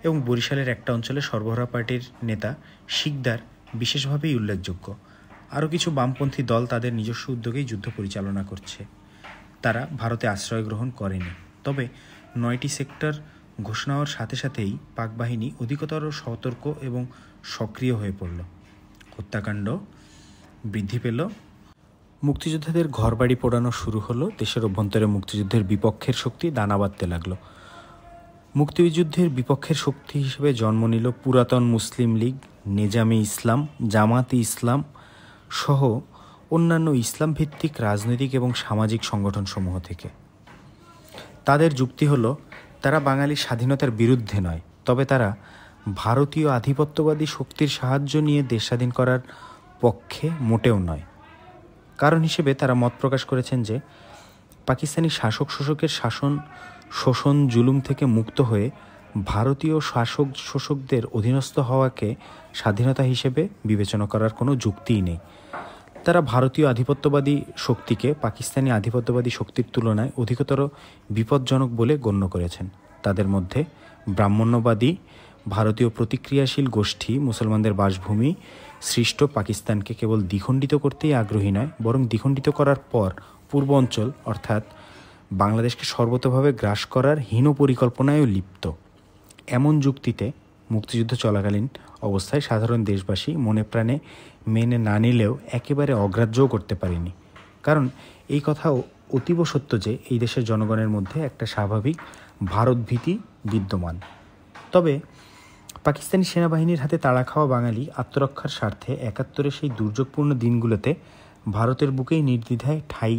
এবং বরিশালের একটা অঞ্চলে সর্বহারা পার্টির নেতা শিকদার বিশেষভাবেই উল্লেখযোগ্য। আরও কিছু বামপন্থী দল তাদের নিজস্ব উদ্যোগেই যুদ্ধ পরিচালনা করছে। তারা ভারতে আশ্রয় গ্রহণ করেনি। তবে 9টি সেক্টর ঘোষণা হওয়ার সাথে সাথেই পাক বাহিনী অধিকতর সতর্ক এবং সক্রিয় হয়ে পড়ল। হত্যাকাণ্ড বৃদ্ধি পেল, মুক্তিযোদ্ধাদের ঘরবাড়ি পোড়ানো শুরু হলো, দেশের অভ্যন্তরে মুক্তিযুদ্ধের বিপক্ষের শক্তি দানা বাঁধতে লাগলো। মুক্তিযুদ্ধের বিপক্ষের শক্তি হিসেবে জন্ম নিল পুরাতন মুসলিম লীগ, নেজামে ইসলাম, জামাতে ইসলাম সহ অন্যান্য ইসলাম ভিত্তিক রাজনৈতিক এবং সামাজিক সংগঠনসমূহ থেকে। তাদের যুক্তি হলো তারা বাঙালির স্বাধীনতার বিরুদ্ধে নয়, তবে তারা ভারতীয় আধিপত্যবাদী শক্তির সাহায্য নিয়ে দেশ স্বাধীন করার পক্ষে মোটেও নয়। কারণ হিসেবে তারা মত প্রকাশ করেছেন যে পাকিস্তানি শোষকের শোষণ জুলুম থেকে মুক্ত হয়ে ভারতীয় শোষকদের অধীনস্থ হওয়াকে স্বাধীনতা হিসেবে বিবেচনা করার কোনো যুক্তিই নেই। তারা ভারতীয় আধিপত্যবাদী শক্তিকে পাকিস্তানি আধিপত্যবাদী শক্তির তুলনায় অধিকতর বিপজ্জনক বলে গণ্য করেছেন। তাদের মধ্যে ব্রাহ্মণ্যবাদী ভারতীয় প্রতিক্রিয়াশীল গোষ্ঠী মুসলমানদের বাসভূমি সৃষ্ট পাকিস্তানকে কেবল দ্বিখণ্ডিত করতেই আগ্রহী নয়, বরং দ্বিখণ্ডিত করার পর পূর্ব অঞ্চল অর্থাৎ বাংলাদেশকে সর্বতোভাবে গ্রাস করার হীন পরিকল্পনায়ও লিপ্ত। এমন যুক্তিতে মুক্তিযুদ্ধ চলাকালীন অবস্থায় সাধারণ দেশবাসী মনে প্রাণে মেনে না নিলেও একেবারে অগ্রাহ্যও করতে পারেনি। কারণ এই কথাও অতীব সত্য যে এই দেশের জনগণের মধ্যে একটা স্বাভাবিক ভারতভীতি বিদ্যমান। তবে পাকিস্তানি সেনাবাহিনীর হাতে তাড়া খাওয়া বাঙালি আত্মরক্ষার স্বার্থে 71-এর সেই দুর্যোগপূর্ণ দিনগুলোতে ভারতের বুকেই নির্দ্বিধায় ঠাঁই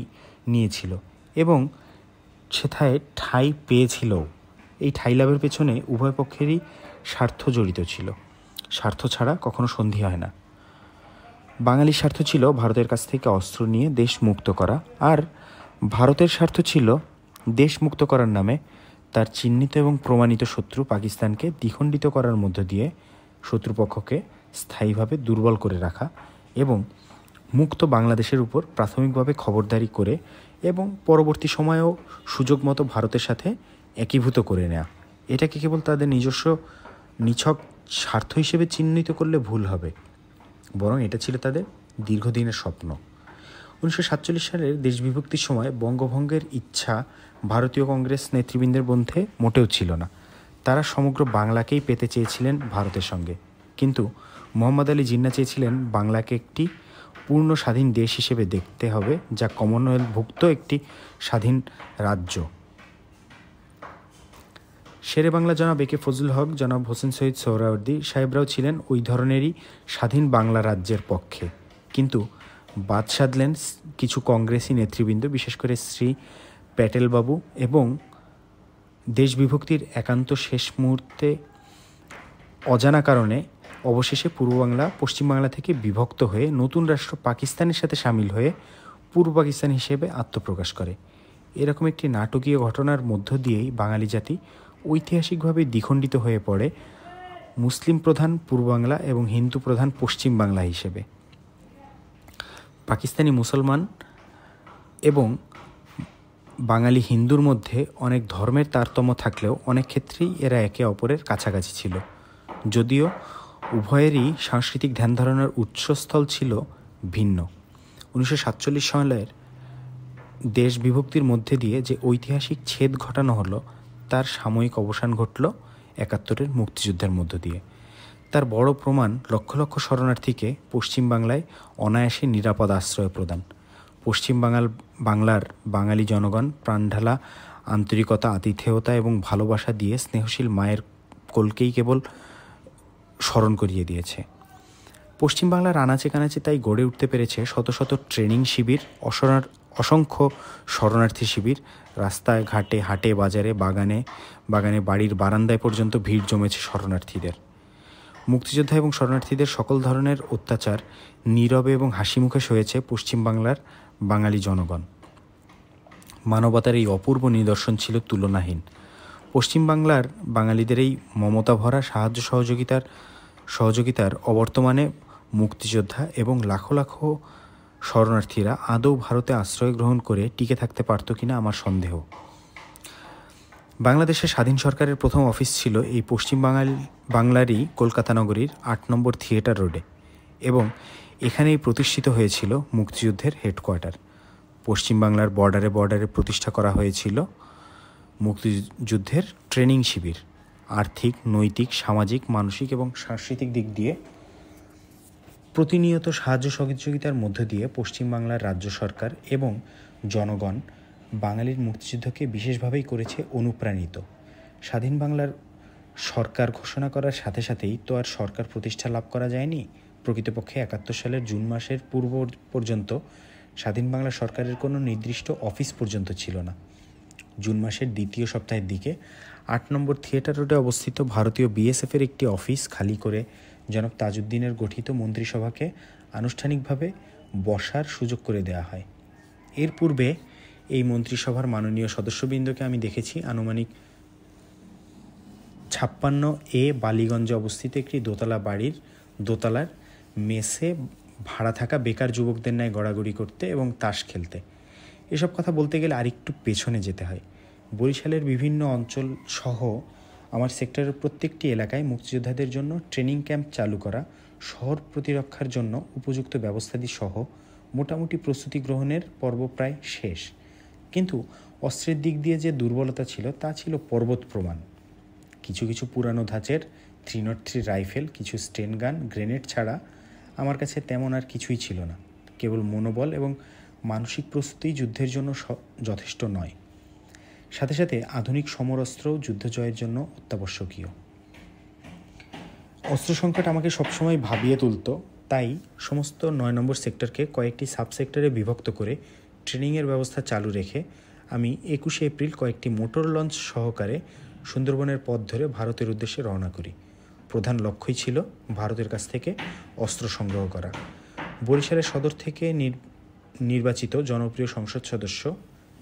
নিয়েছিল এবং সেথায় ঠাঁই পেয়েছিল। এই ঠাঁই লাভের পেছনে উভয় পক্ষেরই স্বার্থ জড়িত ছিল। স্বার্থ ছাড়া কখনো সন্ধি হয় না। বাঙালির স্বার্থ ছিল ভারতের কাছ থেকে অস্ত্র নিয়ে দেশ মুক্ত করা, আর ভারতের স্বার্থ ছিল দেশ মুক্ত করার নামে তার চিহ্নিত এবং প্রমাণিত শত্রু পাকিস্তানকে দ্বিখণ্ডিত করার মধ্য দিয়ে শত্রুপক্ষকে স্থায়ীভাবে দুর্বল করে রাখা এবং মুক্ত বাংলাদেশের উপর প্রাথমিকভাবে খবরদারি করে এবং পরবর্তী সময়েও সুযোগ মতো ভারতের সাথে একীভূত করে নেওয়া। এটাকে কেবল তাদের নিজস্ব নিছক স্বার্থ হিসেবে চিহ্নিত করলে ভুল হবে, বরং এটা ছিল তাদের দীর্ঘদিনের স্বপ্ন। 1947 সালের দেশ বিভক্তির সময় বঙ্গভঙ্গের ইচ্ছা ভারতীয় কংগ্রেস নেতৃবৃন্দের মধ্যে মোটেও ছিল না। তারা সমগ্র বাংলাকেই পেতে চেয়েছিলেন ভারতের সঙ্গে, কিন্তু মোহাম্মদ আলী জিন্নাহ চেয়েছিলেন বাংলাকে একটি পূর্ণ স্বাধীন দেশ হিসেবে দেখতে হবে, যা কমনওয়েলথভুক্ত একটি স্বাধীন রাজ্য। শেরে বাংলা জনাব একে ফজলুল হক, জনাব হোসেন শহীদ সোহরাওয়ার্দী সাহেবরাও ছিলেন ওই ধরনেরই স্বাধীন বাংলা রাজ্যের পক্ষে, কিন্তু বাদ সাধলেন কিছু কংগ্রেসি নেতৃবৃন্দ, বিশেষ করে শ্রী প্যাটেলবাবু, এবং দেশ বিভক্তির একান্ত শেষ মুহূর্তে অজানা কারণে অবশেষে পূর্ব বাংলা পশ্চিম বাংলা থেকে বিভক্ত হয়ে নতুন রাষ্ট্র পাকিস্তানের সাথে সামিল হয়ে পূর্ব পাকিস্তান হিসেবে আত্মপ্রকাশ করে। এরকম একটি নাটকীয় ঘটনার মধ্য দিয়েই বাঙালি জাতি ঐতিহাসিকভাবে দ্বিখণ্ডিত হয়ে পড়ে মুসলিম প্রধান পূর্ব বাংলা এবং হিন্দু প্রধান পশ্চিম বাংলা হিসেবে। পাকিস্তানি মুসলমান এবং বাঙালি হিন্দুর মধ্যে অনেক ধর্মের তারতম্য থাকলেও অনেক ক্ষেত্রেই এরা একে অপরের কাছাকাছি ছিল, যদিও উভয়েরই সাংস্কৃতিক ধ্যান ধারণার উৎসস্থল ছিল ভিন্ন। 1947 সালের দেশ বিভক্তির মধ্যে দিয়ে যে ঐতিহাসিক ছেদ ঘটানো হলো, তার সাময়িক অবসান ঘটল 71-এর মুক্তিযুদ্ধের মধ্য দিয়ে। তার বড় প্রমাণ লক্ষ লক্ষ শরণার্থীকে পশ্চিমবাংলায় অনায়াসে নিরাপদ আশ্রয় প্রদান। বাংলার বাঙালি জনগণ প্রাণঢালা আন্তরিকতা, আতিথেয়তা এবং ভালোবাসা দিয়ে স্নেহশীল মায়ের কোলকেই কেবল স্মরণ করিয়ে দিয়েছে। পশ্চিমবাংলার আনাচে কানাচে তাই গড়ে উঠতে পেরেছে শত শত ট্রেনিং শিবির, অসংখ্য শরণার্থী শিবির। রাস্তায় ঘাটে, হাটে, বাজারে, বাগানে, বাড়ির বারান্দায় পর্যন্ত ভিড় জমেছে শরণার্থীদের। মুক্তিযোদ্ধা এবং শরণার্থীদের সকল ধরনের অত্যাচার নীরবে এবং হাসিমুখে সয়েছে পশ্চিমবাংলার বাঙালি জনগণ। মানবতার এই অপূর্ব নিদর্শন ছিল তুলনাহীন। পশ্চিমবাংলার বাঙালিদের এই মমতা ভরা সাহায্য সহযোগিতার অবর্তমানে মুক্তিযোদ্ধা এবং লাখো লাখো শরণার্থীরা আদৌ ভারতে আশ্রয় গ্রহণ করে টিকে থাকতে পারত কিনা আমার সন্দেহ। বাংলাদেশের স্বাধীন সরকারের প্রথম অফিস ছিল এই বাংলারই কলকাতা নগরীর 8 নম্বর থিয়েটার রোডে, এবং এখানেই প্রতিষ্ঠিত হয়েছিল মুক্তিযুদ্ধের হেডকোয়ার্টার। পশ্চিমবাংলার বর্ডারে প্রতিষ্ঠা করা হয়েছিল মুক্তিযুদ্ধের ট্রেনিং শিবির। আর্থিক, নৈতিক, সামাজিক, মানসিক এবং সাংস্কৃতিক দিক দিয়ে প্রতিনিয়ত সাহায্য সহযোগিতার মধ্য দিয়ে পশ্চিমবাংলার রাজ্য সরকার এবং জনগণ বাঙালির মুক্তিযুদ্ধকে বিশেষভাবেই করেছে অনুপ্রাণিত। স্বাধীন বাংলার সরকার ঘোষণা করার সাথে সাথেই তো আর সরকার প্রতিষ্ঠা লাভ করা যায়নি। প্রকৃতপক্ষে 71 সালের জুন মাসের পূর্ব পর্যন্ত স্বাধীন বাংলা সরকারের কোনো নির্দিষ্ট অফিস পর্যন্ত ছিল না। জুন মাসের দ্বিতীয় সপ্তাহের দিকে 8 নম্বর থিয়েটার রোডে অবস্থিত ভারতীয় বিএসএফের একটি অফিস খালি করে জনাব তাজউদ্দিনের গঠিত মন্ত্রিসভাকে আনুষ্ঠানিকভাবে বসার সুযোগ করে দেওয়া হয়। এর পূর্বে এই মন্ত্রিসভার মাননীয় সদস্যবৃন্দকে আমি দেখেছি আনুমানিক 56A বালিগঞ্জে অবস্থিত একটি দোতলা বাড়ির দোতলার মেসে ভাড়া থাকা বেকার যুবকদের ন্যায় গড়াগড়ি করতে এবং তাস খেলতে। এসব কথা বলতে গেলে আরেকটু পেছনে যেতে হয়। বরিশালের বিভিন্ন অঞ্চল সহ আমার সেক্টরের প্রত্যেকটি এলাকায় মুক্তিযোদ্ধাদের জন্য ট্রেনিং ক্যাম্প চালু করা, শহর প্রতিরক্ষার জন্য উপযুক্ত ব্যবস্থাদি সহ মোটামুটি প্রস্তুতি গ্রহণের পর্ব প্রায় শেষ। কিন্তু অস্ত্রের দিক দিয়ে যে দুর্বলতা ছিল তা ছিল পর্বত প্রমাণ। কিছু পুরানো ধাঁচের 303 রাইফেল, কিছু স্টেন গান, গ্রেনেড ছাড়া আমার কাছে তেমন আর কিছুই ছিল না। কেবল মনোবল এবং মানসিক প্রস্তুতিই যুদ্ধের জন্য যথেষ্ট নয়, সাথে সাথে আধুনিক সমরাস্ত্রও যুদ্ধ জয়ের জন্য অত্যাবশ্যকীয়। অস্ত্র সংকট আমাকে সবসময় ভাবিয়ে তুলত। তাই সমস্ত 9 নম্বর সেক্টরকে কয়েকটি সাবসেক্টরে বিভক্ত করে ট্রেনিংয়ের ব্যবস্থা চালু রেখে আমি 21শে এপ্রিল কয়েকটি মোটর লঞ্চ সহকারে সুন্দরবনের পথ ধরে ভারতের উদ্দেশ্যে রওনা করি। প্রধান লক্ষ্যই ছিল ভারতের কাছ থেকে অস্ত্র সংগ্রহ করা। বরিশালের সদর থেকে নির্বাচিত জনপ্রিয় সংসদ সদস্য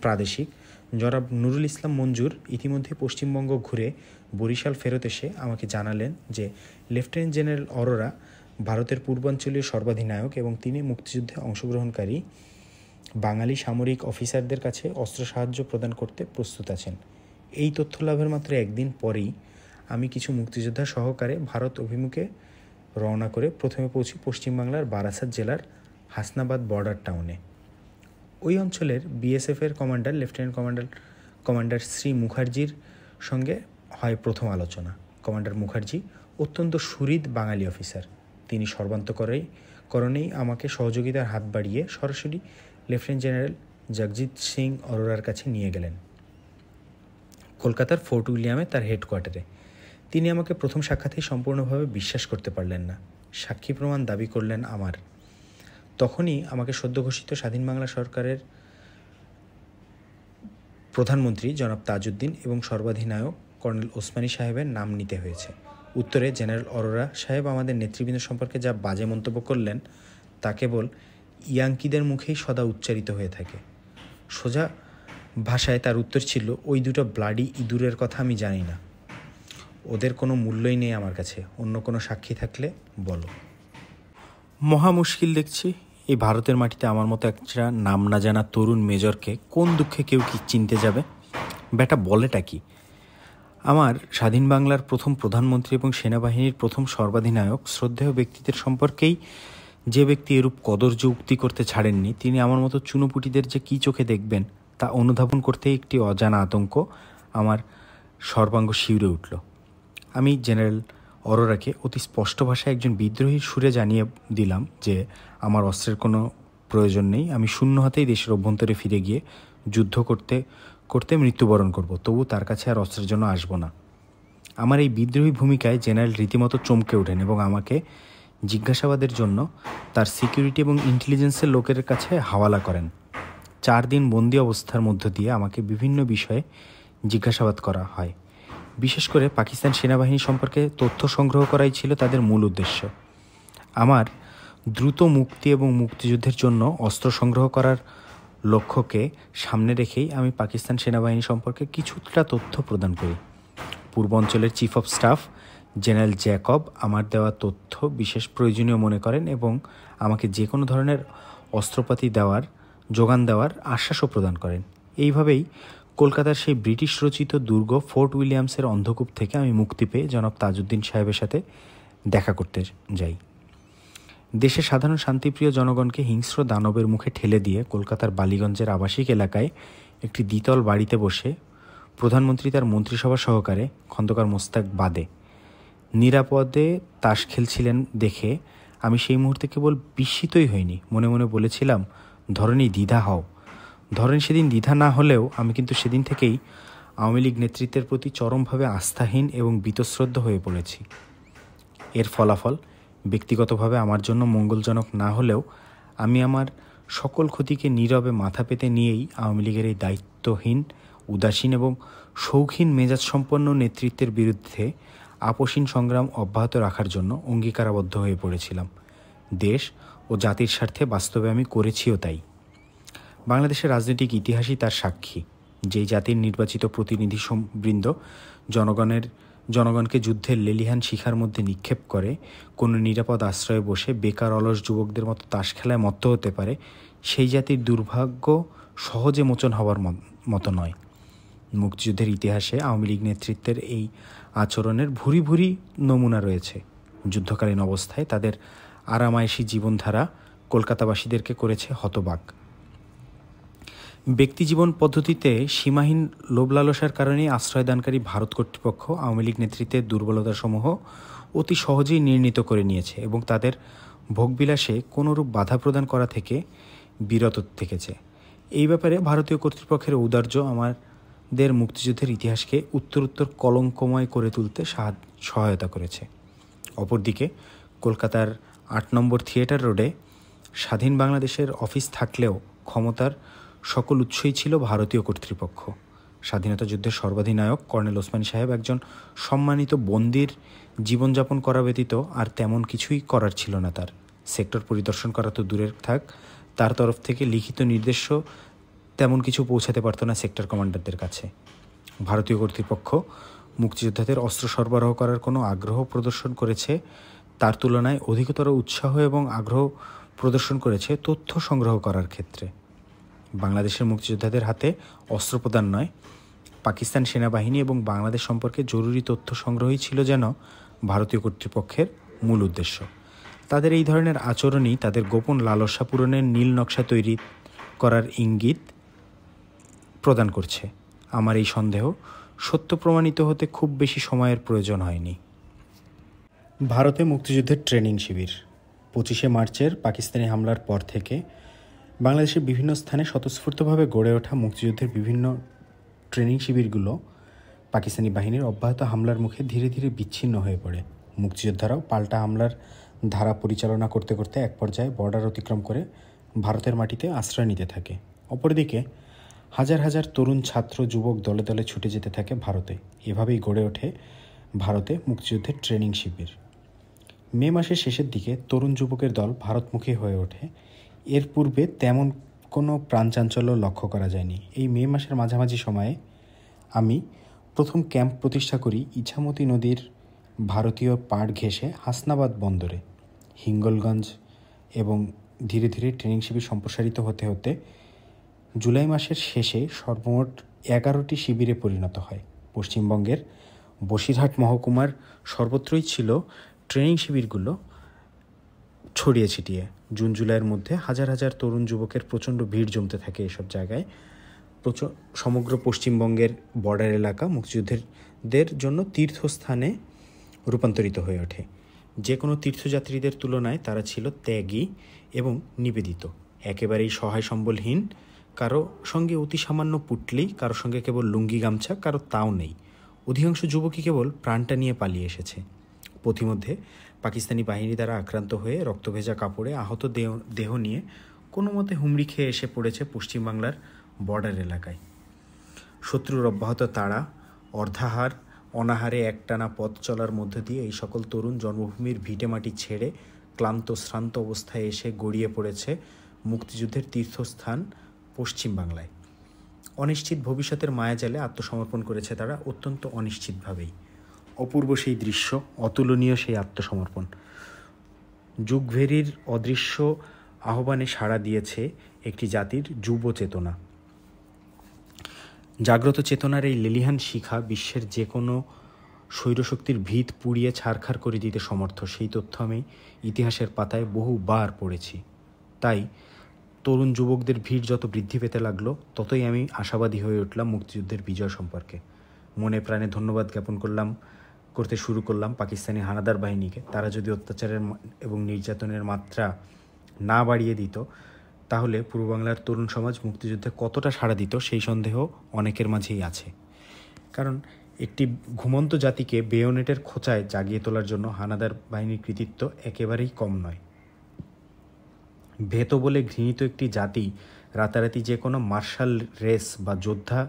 প্রাদেশিক জনাব নুরুল ইসলাম মঞ্জুর ইতিমধ্যে পশ্চিমবঙ্গ ঘুরে বরিশাল ফেরত এসে আমাকে জানালেন যে লেফটেন্যান্ট জেনারেল অরোরা ভারতের পূর্বাঞ্চলীয় সর্বাধিনায়ক এবং তিনি মুক্তিযুদ্ধে অংশগ্রহণকারী বাঙালি সামরিক অফিসারদের কাছে অস্ত্র সাহায্য প্রদান করতে প্রস্তুত আছেন। এই তথ্য লাভের মাত্র একদিন পরেই আমি কিছু মুক্তিযোদ্ধা সহকারে ভারত অভিমুখে রওনা করে প্রথমে পৌঁছি পশ্চিমবাংলার বারাসাত জেলার হাসনাবাদ বর্ডার টাউনে। ওই অঞ্চলের বিএসএফের কমান্ডার লেফটেন্যান্ট কমান্ডার শ্রী মুখার্জির সঙ্গে হয় প্রথম আলোচনা। কমান্ডার মুখার্জি অত্যন্ত সুহৃদ বাঙালি অফিসার। তিনি সর্বান্তকরণেই আমাকে সহযোগিতার হাত বাড়িয়ে সরাসরি লেফটেন্যান্ট জেনারেল জগজিৎ সিং অরোরার কাছে নিয়ে গেলেন, কলকাতার ফোর্ট উইলিয়ামে তার হেডকোয়ার্টারে। তিনি আমাকে প্রথম সাক্ষাতেই সম্পূর্ণভাবে বিশ্বাস করতে পারলেন না। সাক্ষী প্রমাণ দাবি করলেন আমার। তখনই আমাকে সদ্য ঘোষিত স্বাধীন বাংলা সরকারের প্রধানমন্ত্রী জনাব তাজউদ্দিন এবং সর্বাধিনায়ক কর্নেল ওসমানী সাহেবের নাম নিতে হয়েছে। উত্তরে জেনারেল অরোরা সাহেব আমাদের নেতৃবৃন্দ সম্পর্কে যা বাজে মন্তব্য করলেন তা কেবল ইয়াঙ্কিদের মুখেই সদা উচ্চারিত হয়ে থাকে। সোজা ভাষায় তার উত্তর ছিল, ওই দুটো ব্লাডি ইঁদুরের কথা আমি জানি না, ওদের কোনো মূল্যই নেই আমার কাছে, অন্য কোনো সাক্ষী থাকলে বলো। মহা মুশকিল দেখছি। এই ভারতের মাটিতে আমার মতো একটা নাম না জানা তরুণ মেজরকে কোন দুঃখে কেউ কি চিনতে যাবে? বেটা বলেটা কি? আমার স্বাধীন বাংলার প্রথম প্রধানমন্ত্রী এবং সেনাবাহিনীর প্রথম সর্বাধিনায়ক শ্রদ্ধেয় ব্যক্তিদের সম্পর্কেই যে ব্যক্তি এরূপ কদর্য উক্তি করতে ছাড়েননি তিনি আমার মতো চুনোপুটিদের যে কী চোখে দেখবেন তা অনুধাবন করতেই একটি অজানা আতঙ্ক আমার সর্বাঙ্গ শিউরে উঠল। আমি জেনারেল অরোরাকে অতি স্পষ্ট ভাষায় একজন বিদ্রোহীর সুরে জানিয়ে দিলাম যে আমার অস্ত্রের কোনো প্রয়োজন নেই, আমি শূন্য হাতেই দেশের অভ্যন্তরে ফিরে গিয়ে যুদ্ধ করতে করতে মৃত্যুবরণ করব, তবু তার কাছে আর অস্ত্রের জন্য আসব না। আমার এই বিদ্রোহী ভূমিকায় জেনারেল রীতিমতো চমকে ওঠেন এবং আমাকে জিজ্ঞাসাবাদের জন্য তার সিকিউরিটি এবং ইন্টেলিজেন্সের লোকের কাছে হাওয়ালা করেন। 4 দিন বন্দি অবস্থার মধ্য দিয়ে আমাকে বিভিন্ন বিষয়ে জিজ্ঞাসাবাদ করা হয়। বিশেষ করে পাকিস্তান সেনাবাহিনী সম্পর্কে তথ্য সংগ্রহ করাই ছিল তাদের মূল উদ্দেশ্য। আমার দ্রুত মুক্তি এবং মুক্তিযুদ্ধের জন্য অস্ত্র সংগ্রহ করার লক্ষ্যকে সামনে রেখেই আমি পাকিস্তান সেনাবাহিনী সম্পর্কে কিছুটা তথ্য প্রদান করি। পূর্বাঞ্চলের chief of staff general Jacob আমার দেওয়া তথ্য বিশেষ প্রয়োজনীয় মনে করেন এবং আমাকে যে কোনো ধরনের অস্ত্রপাতি যোগান দেওয়ার আশ্বাসও প্রদান করেন। এইভাবেই কলকাতার সেই ব্রিটিশ রচিত দুর্গ ফোর্ট উইলিয়ামসের অন্ধকূপ থেকে আমি মুক্তি পেয়ে জনাব তাজউদ্দিন সাহেবের সাথে দেখা করতে যাই। দেশের সাধারণ শান্তিপ্রিয় জনগণকে হিংস্র দানবের মুখে ঠেলে দিয়ে কলকাতার বালিগঞ্জের আবাসিক এলাকায় একটি দ্বিতল বাড়িতে বসে প্রধানমন্ত্রী তার মন্ত্রিসভা সহকারে খন্দকার মোস্তাক বাদে নিরাপদে তাস খেলছিলেন দেখে আমি সেই মুহূর্তে কেবল বিস্মিতই হইনি, মনে মনে বলেছিলাম, ধরনী দ্বিধা হও। ধরেন সেদিন দ্বিধা না হলেও আমি কিন্তু সেদিন থেকেই আওয়ামী লীগ নেতৃত্বের প্রতি চরমভাবে আস্থাহীন এবং বীতশ্রদ্ধ হয়ে পড়েছি। এর ফলাফল ব্যক্তিগতভাবে আমার জন্য মঙ্গলজনক না হলেও আমি আমার সকল ক্ষতিকে নীরবে মাথা পেতে নিয়েই আওয়ামী লীগের এই দায়িত্বহীন, উদাসীন এবং শৌখিন মেজাজ সম্পন্ন নেতৃত্বের বিরুদ্ধে আপোষহীন সংগ্রাম অব্যাহত রাখার জন্য অঙ্গীকারাবদ্ধ হয়ে পড়েছিলাম। দেশ ও জাতির স্বার্থে বাস্তবে আমি করেছিও তাই। বাংলাদেশের রাজনৈতিক ইতিহাসই তার সাক্ষী। যেই জাতির নির্বাচিত প্রতিনিধিবৃন্দ জনগণকে যুদ্ধের লেলিহান শিখার মধ্যে নিক্ষেপ করে কোনো নিরাপদ আশ্রয়ে বসে বেকার অলস যুবকদের মতো তাস খেলায় মত্ত হতে পারে, সেই জাতির দুর্ভাগ্য সহজে মোচন হওয়ার মতো নয়। মুক্তিযুদ্ধের ইতিহাসে আওয়ামী লীগ নেতৃত্বের এই আচরণের ভুরি ভুরি নমুনা রয়েছে। যুদ্ধকালীন অবস্থায় তাদের আরামায়েশী জীবনধারা কলকাতাবাসীদেরকে করেছে হতবাক। ব্যক্তিজীবন পদ্ধতিতে সীমাহীন লোভলালসার কারণে আশ্রয়দানকারী ভারত কর্তৃপক্ষ আওয়ামী লীগ নেতৃত্বের দুর্বলতাসমূহ অতি সহজেই নির্ণীত করে নিয়েছে এবং তাদের ভোগবিলাসে কোনোরূপ বাধা প্রদান করা থেকে বিরত থেকেছে। এই ব্যাপারে ভারতীয় কর্তৃপক্ষের ঔদার্য আমাদের মুক্তিযুদ্ধের ইতিহাসকে উত্তরোত্তর কলঙ্কময় করে তুলতে সহায়তা করেছে। অপরদিকে কলকাতার 8 নম্বর থিয়েটার রোডে স্বাধীন বাংলাদেশের অফিস থাকলেও ক্ষমতার সকল উৎসই ছিল ভারতীয় কর্তৃপক্ষ। স্বাধীনতা যুদ্ধের সর্বাধিনায়ক কর্নেল ওসমানী সাহেব একজন সম্মানিত বন্দির জীবনযাপন করা ব্যতীত আর তেমন কিছুই করার ছিল না তার। সেক্টর পরিদর্শন করা তো দূরের থাক, তার তরফ থেকে লিখিত নির্দেশও তেমন কিছু পৌঁছাতে পারত না সেক্টর কমান্ডারদের কাছে। ভারতীয় কর্তৃপক্ষ মুক্তিযোদ্ধাদের অস্ত্র সরবরাহ করার কোনো আগ্রহ প্রদর্শন করেছে তার তুলনায় অধিকতর উৎসাহ এবং আগ্রহ প্রদর্শন করেছে তথ্য সংগ্রহ করার ক্ষেত্রে। বাংলাদেশের মুক্তিযোদ্ধাদের হাতে অস্ত্র প্রদান নয়, পাকিস্তান সেনাবাহিনী এবং বাংলাদেশ সম্পর্কে জরুরি তথ্য সংগ্রহই ছিল যেন ভারতীয় কর্তৃপক্ষের মূল উদ্দেশ্য। তাদের এই ধরনের আচরণই তাদের গোপন লালসা পূরণের নীল নকশা তৈরি করার ইঙ্গিত প্রদান করছে। আমার এই সন্দেহ সত্য প্রমাণিত হতে খুব বেশি সময়ের প্রয়োজন হয়নি। ভারতে মুক্তিযুদ্ধের ট্রেনিং শিবির। 25শে মার্চের পাকিস্তানি হামলার পর থেকে বাংলাদেশের বিভিন্ন স্থানে স্বতঃস্ফূর্তভাবে গড়ে ওঠা মুক্তিযুদ্ধের বিভিন্ন ট্রেনিং শিবিরগুলো পাকিস্তানি বাহিনীর অব্যাহত হামলার মুখে ধীরে ধীরে বিচ্ছিন্ন হয়ে পড়ে। মুক্তিযোদ্ধারাও পাল্টা হামলার ধারা পরিচালনা করতে করতে এক পর্যায়ে বর্ডার অতিক্রম করে ভারতের মাটিতে আশ্রয় নিতে থাকে। অপরদিকে হাজার হাজার তরুণ ছাত্র যুবক দলে দলে ছুটে যেতে থাকে ভারতে। এভাবেই গড়ে ওঠে ভারতে মুক্তিযুদ্ধের ট্রেনিং শিবির। মে মাসের শেষের দিকে তরুণ যুবকের দল ভারতমুখী হয়ে ওঠে। এর পূর্বে তেমন কোনো প্রাণচাঞ্চল্য লক্ষ্য করা যায়নি। এই মে মাসের মাঝামাঝি সময়ে আমি প্রথম ক্যাম্প প্রতিষ্ঠা করি ইছামতি নদীর ভারতীয় পাড় ঘেঁষে হাসনাবাদ বন্দরে। হিঙ্গলগঞ্জ এবং ধীরে ধীরে ট্রেনিং শিবির সম্প্রসারিত হতে হতে জুলাই মাসের শেষে সর্বমোট 11টি শিবিরে পরিণত হয়। পশ্চিমবঙ্গের বসিরহাট মহকুমার সর্বত্রই ছিল ট্রেনিং শিবিরগুলো। ছড়িয়ে ছিটিয়ে। জুন জুলাইয়ের মধ্যে হাজার হাজার তরুণ যুবকের প্রচণ্ড ভিড় জমতে থাকে এসব জায়গায়। সমগ্র পশ্চিমবঙ্গের বর্ডার এলাকা মুক্তিযুদ্ধের জন্য তীর্থস্থানে রূপান্তরিত হয়ে ওঠে। যে কোনো তীর্থযাত্রীদের তুলনায় তারা ছিল ত্যাগী এবং নিবেদিত, একেবারেই সহায় সম্বলহীন। কারো সঙ্গে অতি সামান্য পুটলি, কারো সঙ্গে কেবল লুঙ্গি গামছা, কারো তাও নেই। অধিকাংশ যুবকই কেবল প্রাণটা নিয়ে পালিয়ে এসেছে। পথিমধ্যে পাকিস্তানি বাহিনী দ্বারা আক্রান্ত হয়ে রক্তভেজা কাপড়ে আহত দেহ নিয়ে কোনো মতে হুমড়ি খেয়ে এসে পড়েছে পশ্চিমবাংলার বর্ডার এলাকায়। শত্রুর অব্যাহত তাড়া, অর্ধাহার, অনাহারে একটানা পথ চলার মধ্য দিয়ে এই সকল তরুণ জন্মভূমির ভিটেমাটি ছেড়ে ক্লান্ত শ্রান্ত অবস্থায় এসে গড়িয়ে পড়েছে মুক্তিযুদ্ধের তীর্থস্থান পশ্চিমবাংলায়। অনিশ্চিত ভবিষ্যতের মায়াজালে আত্মসমর্পণ করেছে তারা, অত্যন্ত অনিশ্চিতভাবেই। অপূর্ব সেই দৃশ্য, অতুলনীয় সেই আত্মসমর্পণ। যুগভেরির অদৃশ্য আহ্বানে সাড়া দিয়েছে একটি জাতির যুব চেতনা। জাগ্রত চেতনার এই লেলিহান শিখা বিশ্বের যে কোনো স্বৈরশক্তির ভিত পুড়িয়ে ছারখার করে দিতে সমর্থ, সেই তথ্য আমি ইতিহাসের পাতায় বহুবার পড়েছি। তাই তরুণ যুবকদের ভিড় যত বৃদ্ধি পেতে লাগলো, ততই আমি আশাবাদী হয়ে উঠলাম মুক্তিযুদ্ধের বিজয় সম্পর্কে। মনে প্রাণে ধন্যবাদ জ্ঞাপন করতে শুরু করলাম পাকিস্তানি হানাদার বাহিনীকে। তারা যদি অত্যাচারের এবং নির্যাতনের মাত্রা না বাড়িয়ে দিত, তাহলে পূর্ব বাংলার তরুণ সমাজ মুক্তিযুদ্ধে কতটা সাড়া দিত সেই সন্দেহ অনেকের মাঝেই আছে। কারণ একটি ঘুমন্ত জাতিকে বেয়োনেটের খোঁচায় জাগিয়ে তোলার জন্য হানাদার বাহিনীর কৃতিত্ব একেবারেই কম নয়। ভেতো বলে ঘৃণিত একটি জাতি রাতারাতি যে কোনো মার্শাল রেস বা যোদ্ধা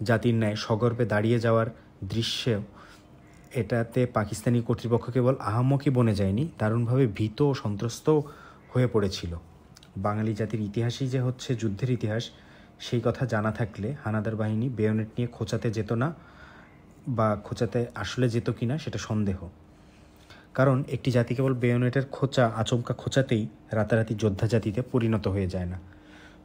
জাতির ন্যায় সগর্বে দাঁড়িয়ে যাওয়ার দৃশ্য, এটাতে পাকিস্তানি কর্তৃপক্ষ কেবল আহাম্মকি বনে যায়নি, দারুণভাবে ভীত ও সন্ত্রস্ত হয়ে পড়েছিল। বাঙালি জাতির ইতিহাসই যে হচ্ছে যুদ্ধের ইতিহাস, সেই কথা জানা থাকলে হানাদার বাহিনী বেয়োনেট নিয়ে খোঁচাতে যেত না, বা খোঁচাতে আসলে যেত কিনা সেটা সন্দেহ। কারণ একটি জাতি কেবল বেয়োনেটের আচমকা খোঁচাতেই রাতারাতি যোদ্ধা জাতিতে পরিণত হয়ে যায় না।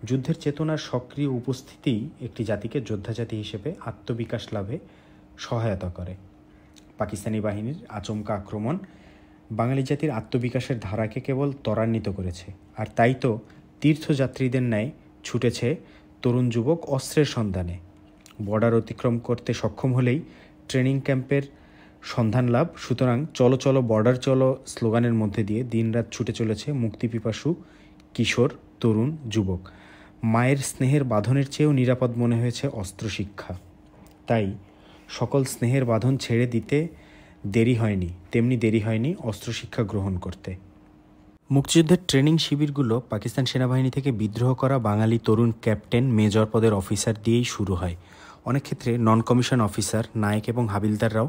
যুদ্ধের চেতনার সক্রিয় উপস্থিতি একটি জাতিকে যোদ্ধা জাতি হিসেবে আত্মবিকাশ লাভে সহায়তা করে। পাকিস্তানি বাহিনীর আচমকা আক্রমণ বাঙালি জাতির আত্মবিকাশের ধারাকে কেবল ত্বরান্বিত করেছে। আর তাই তো তীর্থযাত্রীদের ন্যায় ছুটেছে তরুণ যুবক অস্ত্রের সন্ধানে। বর্ডার অতিক্রম করতে সক্ষম হলেই ট্রেনিং ক্যাম্পের সন্ধান লাভ। সুতরাং চলো চলো বর্ডার চলো স্লোগানের মধ্যে দিয়ে দিনরাত ছুটে চলেছে মুক্তিপিপাসু কিশোর, তরুণ, যুবক। মায়ের স্নেহের বাঁধনের চেয়েও নিরাপদ মনে হয়েছে অস্ত্র শিক্ষা। তাই সকল স্নেহের বাঁধন ছেড়ে দিতে দেরি হয়নি, তেমনি দেরি হয়নি অস্ত্র শিক্ষা গ্রহণ করতে। মুক্তিযুদ্ধের ট্রেনিং শিবিরগুলো পাকিস্তান সেনাবাহিনী থেকে বিদ্রোহ করা বাঙালি তরুণ ক্যাপ্টেন, মেজর পদের অফিসার দিয়েই শুরু হয়। অনেক ক্ষেত্রে নন কমিশন অফিসার, নায়েক এবং হাবিলদাররাও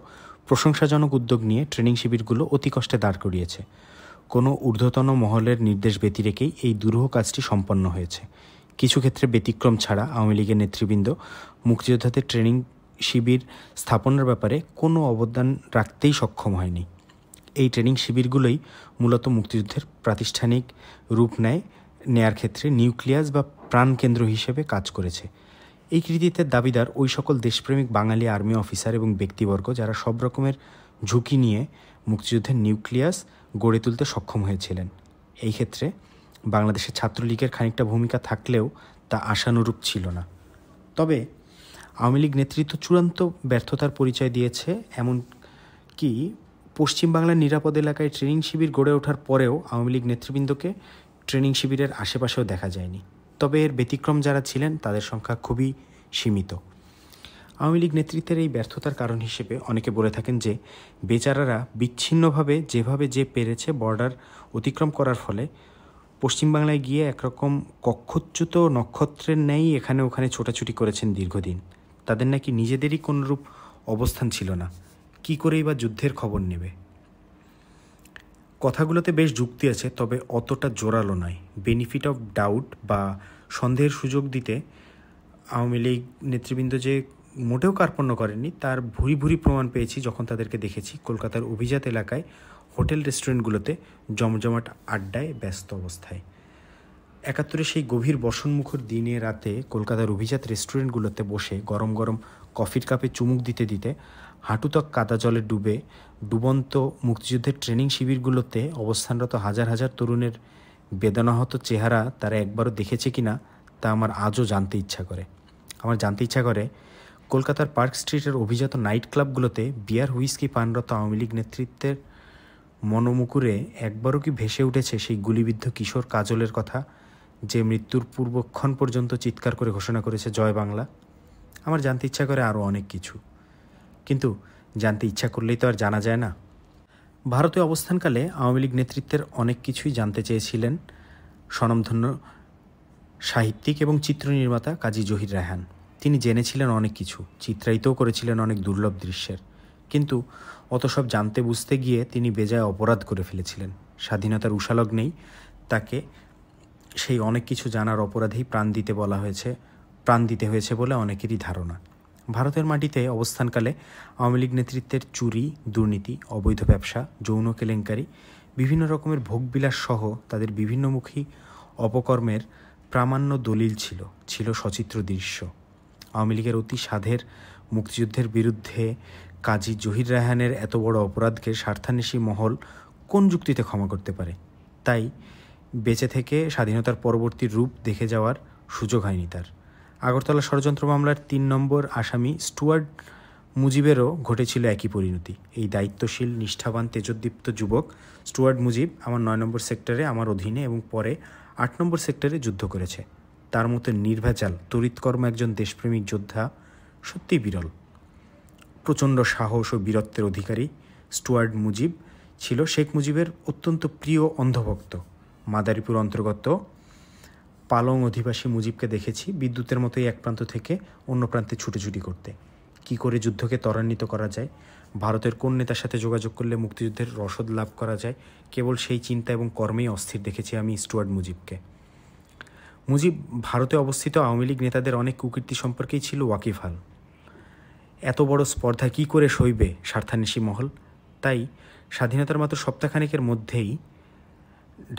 প্রশংসাজনক উদ্যোগ নিয়ে ট্রেনিং শিবিরগুলো অতি কষ্টে দাঁড় করিয়েছে। কোনো ঊর্ধ্বতন মহলের নির্দেশ ব্যতিরেকেই এই দুরূহ কাজটি সম্পন্ন হয়েছে। কিছু ক্ষেত্রে ব্যতিক্রম ছাড়া আওয়ামী লীগের নেতৃবৃন্দ মুক্তিযোদ্ধাদের ট্রেনিং শিবির স্থাপনের ব্যাপারে কোনো অবদান রাখতেই সক্ষম হয়নি। এই ট্রেনিং শিবিরগুলোই মূলত মুক্তিযুদ্ধের প্রাতিষ্ঠানিক রূপ নেয়ার ক্ষেত্রে নিউক্লিয়াস বা প্রাণকেন্দ্র হিসেবে কাজ করেছে। এই কৃতিত্বের দাবিদার ওই সকল দেশপ্রেমিক বাঙালি আর্মি অফিসার এবং ব্যক্তিবর্গ যারা সব রকমের ঝুঁকি নিয়ে মুক্তিযুদ্ধের নিউক্লিয়াস গড়ে তুলতে সক্ষম হয়েছিলেন। এই ক্ষেত্রে বাংলাদেশের ছাত্রলীগের খানিকটা ভূমিকা থাকলেও তা আশানুরূপ ছিল না। তবে আওয়ামী লীগ নেতৃত্ব চূড়ান্ত ব্যর্থতার পরিচয় দিয়েছে। এমনকি পশ্চিমবাংলার নিরাপদ এলাকায় ট্রেনিং শিবির গড়ে ওঠার পরেও আওয়ামী লীগ নেতৃবৃন্দকে ট্রেনিং শিবিরের আশেপাশেও দেখা যায়নি। তবে এর ব্যতিক্রম যারা ছিলেন তাদের সংখ্যা খুবই সীমিত। আওয়ামী লীগ নেতৃত্বের এই ব্যর্থতার কারণ হিসেবে অনেকে বলে থাকেন যে বেচারারা বিচ্ছিন্নভাবে যেভাবে যে পেরেছে বর্ডার অতিক্রম করার ফলে পশ্চিমবাংলায় গিয়ে একরকম কক্ষচ্যুত নক্ষত্রের ন্যায়ই এখানে ওখানে ছোটাছুটি করেছেন দীর্ঘদিন। তাদের নাকি নিজেদেরই কোনরূপ অবস্থান ছিল না, কি করেই বা যুদ্ধের খবর নেবে। কথাগুলোতে বেশ যুক্তি আছে, তবে অতটা জোরালো নয়। বেনিফিট অফ ডাউট বা সন্দেহের সুযোগ দিতে আওয়ামী লীগ নেতৃবৃন্দ যে মোটেও কার্পণ্য করেননি তার ভুরি ভুরি প্রমাণ পেয়েছি যখন তাদেরকে দেখেছি কলকাতার অভিজাত এলাকায় হোটেল রেস্টুরেন্টগুলোতে জমজমাট আড্ডায় ব্যস্ত অবস্থায়। একাত্তরে সেই গভীর বর্ষণমুখর দিনে রাতে কলকাতার অভিজাত রেস্টুরেন্টগুলোতে বসে গরম গরম কফির কাপে চুমুক দিতে দিতে হাঁটুতক কাদা জলে ডুবন্ত মুক্তিযুদ্ধের ট্রেনিং শিবিরগুলোতে অবস্থানরত হাজার হাজার তরুণের বেদনাহত চেহারা তারা একবারও দেখেছে কি না তা আমার আজও জানতে ইচ্ছা করে। কলকাতার পার্ক স্ট্রিটের অভিজাত নাইট ক্লাবগুলোতে বিয়ার হুইস্কি পানরত আওয়ামী লীগ নেতৃত্বের মনোমুকুরে একবারও কি ভেসে উঠেছে সেই গুলিবিদ্ধ কিশোর কাজলের কথা, যে মৃত্যুর পূর্বক্ষণ পর্যন্ত চিৎকার করে ঘোষণা করেছে জয় বাংলা? আমার জানতে ইচ্ছা করে আরও অনেক কিছু, কিন্তু জানতে ইচ্ছা করলেই তো আর জানা যায় না। ভারতে অবস্থানকালে আওয়ামী লীগ নেতৃত্বের অনেক কিছুই জানতে চেয়েছিলেন স্বনামধন্য সাহিত্যিক এবং চিত্রনির্মাতা কাজী জহির রায়হান। তিনি জেনেছিলেন অনেক কিছু, চিত্রায়িতও করেছিলেন অনেক দুর্লভ দৃশ্যের, কিন্তু অত সব জানতে বুঝতে গিয়ে তিনি বেজায় অপরাধ করে ফেলেছিলেন। স্বাধীনতার উষালগ্নেই তাকে সেই অনেক কিছু জানার অপরাধেই প্রাণ দিতে হয়েছে বলে অনেকেরই ধারণা। ভারতের মাটিতে অবস্থানকালে আওয়ামী লীগ নেতৃত্বের চুরি, দুর্নীতি, অবৈধ ব্যবসা, যৌন কেলেঙ্কারি, বিভিন্ন রকমের ভোগবিলাস সহ তাদের বিভিন্নমুখী অপকর্মের প্রামাণ্য দলিল ছিল সচিত্র দৃশ্য। আওয়ামী লীগের অতি সাধের মুক্তিযুদ্ধের বিরুদ্ধে কাজী জহির রায়হানের এত বড় অপরাধকে স্বার্থান্বেষী মহল কোন যুক্তিতে ক্ষমা করতে পারে? তাই বেঁচে থেকে স্বাধীনতার পরবর্তী রূপ দেখে যাওয়ার সুযোগ হয়নি তার। আগরতলা ষড়যন্ত্র মামলার ৩ নম্বর আসামি স্টুয়ার্ট মুজিবেরও ঘটেছিল একই পরিণতি। এই দায়িত্বশীল, নিষ্ঠাবান, তেজোদ্দীপ্ত যুবক স্টুয়ার্ট মুজিব আমার ৯ নম্বর সেক্টরে, আমার অধীনে এবং পরে ৮ নম্বর সেক্টরে যুদ্ধ করেছে। তার মতো নির্ভেজাল, তড়িৎকর্ম একজন দেশপ্রেমিক যোদ্ধা সত্যিই বিরল। প্রচণ্ড সাহস ও বীরত্বের অধিকারী স্টুয়ার্ট মুজিব ছিল শেখ মুজিবের অত্যন্ত প্রিয় অন্ধভক্ত। মাদারীপুর অন্তর্গত পালং অধিবাসী মুজিবকে দেখেছি বিদ্যুতের মতোই এক প্রান্ত থেকে অন্য প্রান্তে ছুটোছুটি করতে। কি করে যুদ্ধকে ত্বরান্বিত করা যায়, ভারতের কোন নেতার সাথে যোগাযোগ করলে মুক্তিযুদ্ধের রসদ লাভ করা যায়, কেবল সেই চিন্তা এবং কর্মেই অস্থির দেখেছি আমি স্টুয়ার্ট মুজিবকে। মুজিব ভারতে অবস্থিত আওয়ামী লীগ নেতাদের অনেক কুকীর্তি সম্পর্কেই ছিল ওয়াকিবহাল। এত বড় স্পর্ধা কী করে সইবে স্বার্থান্বেষী মহল? তাই স্বাধীনতার মাত্র সপ্তাহখানেকের মধ্যেই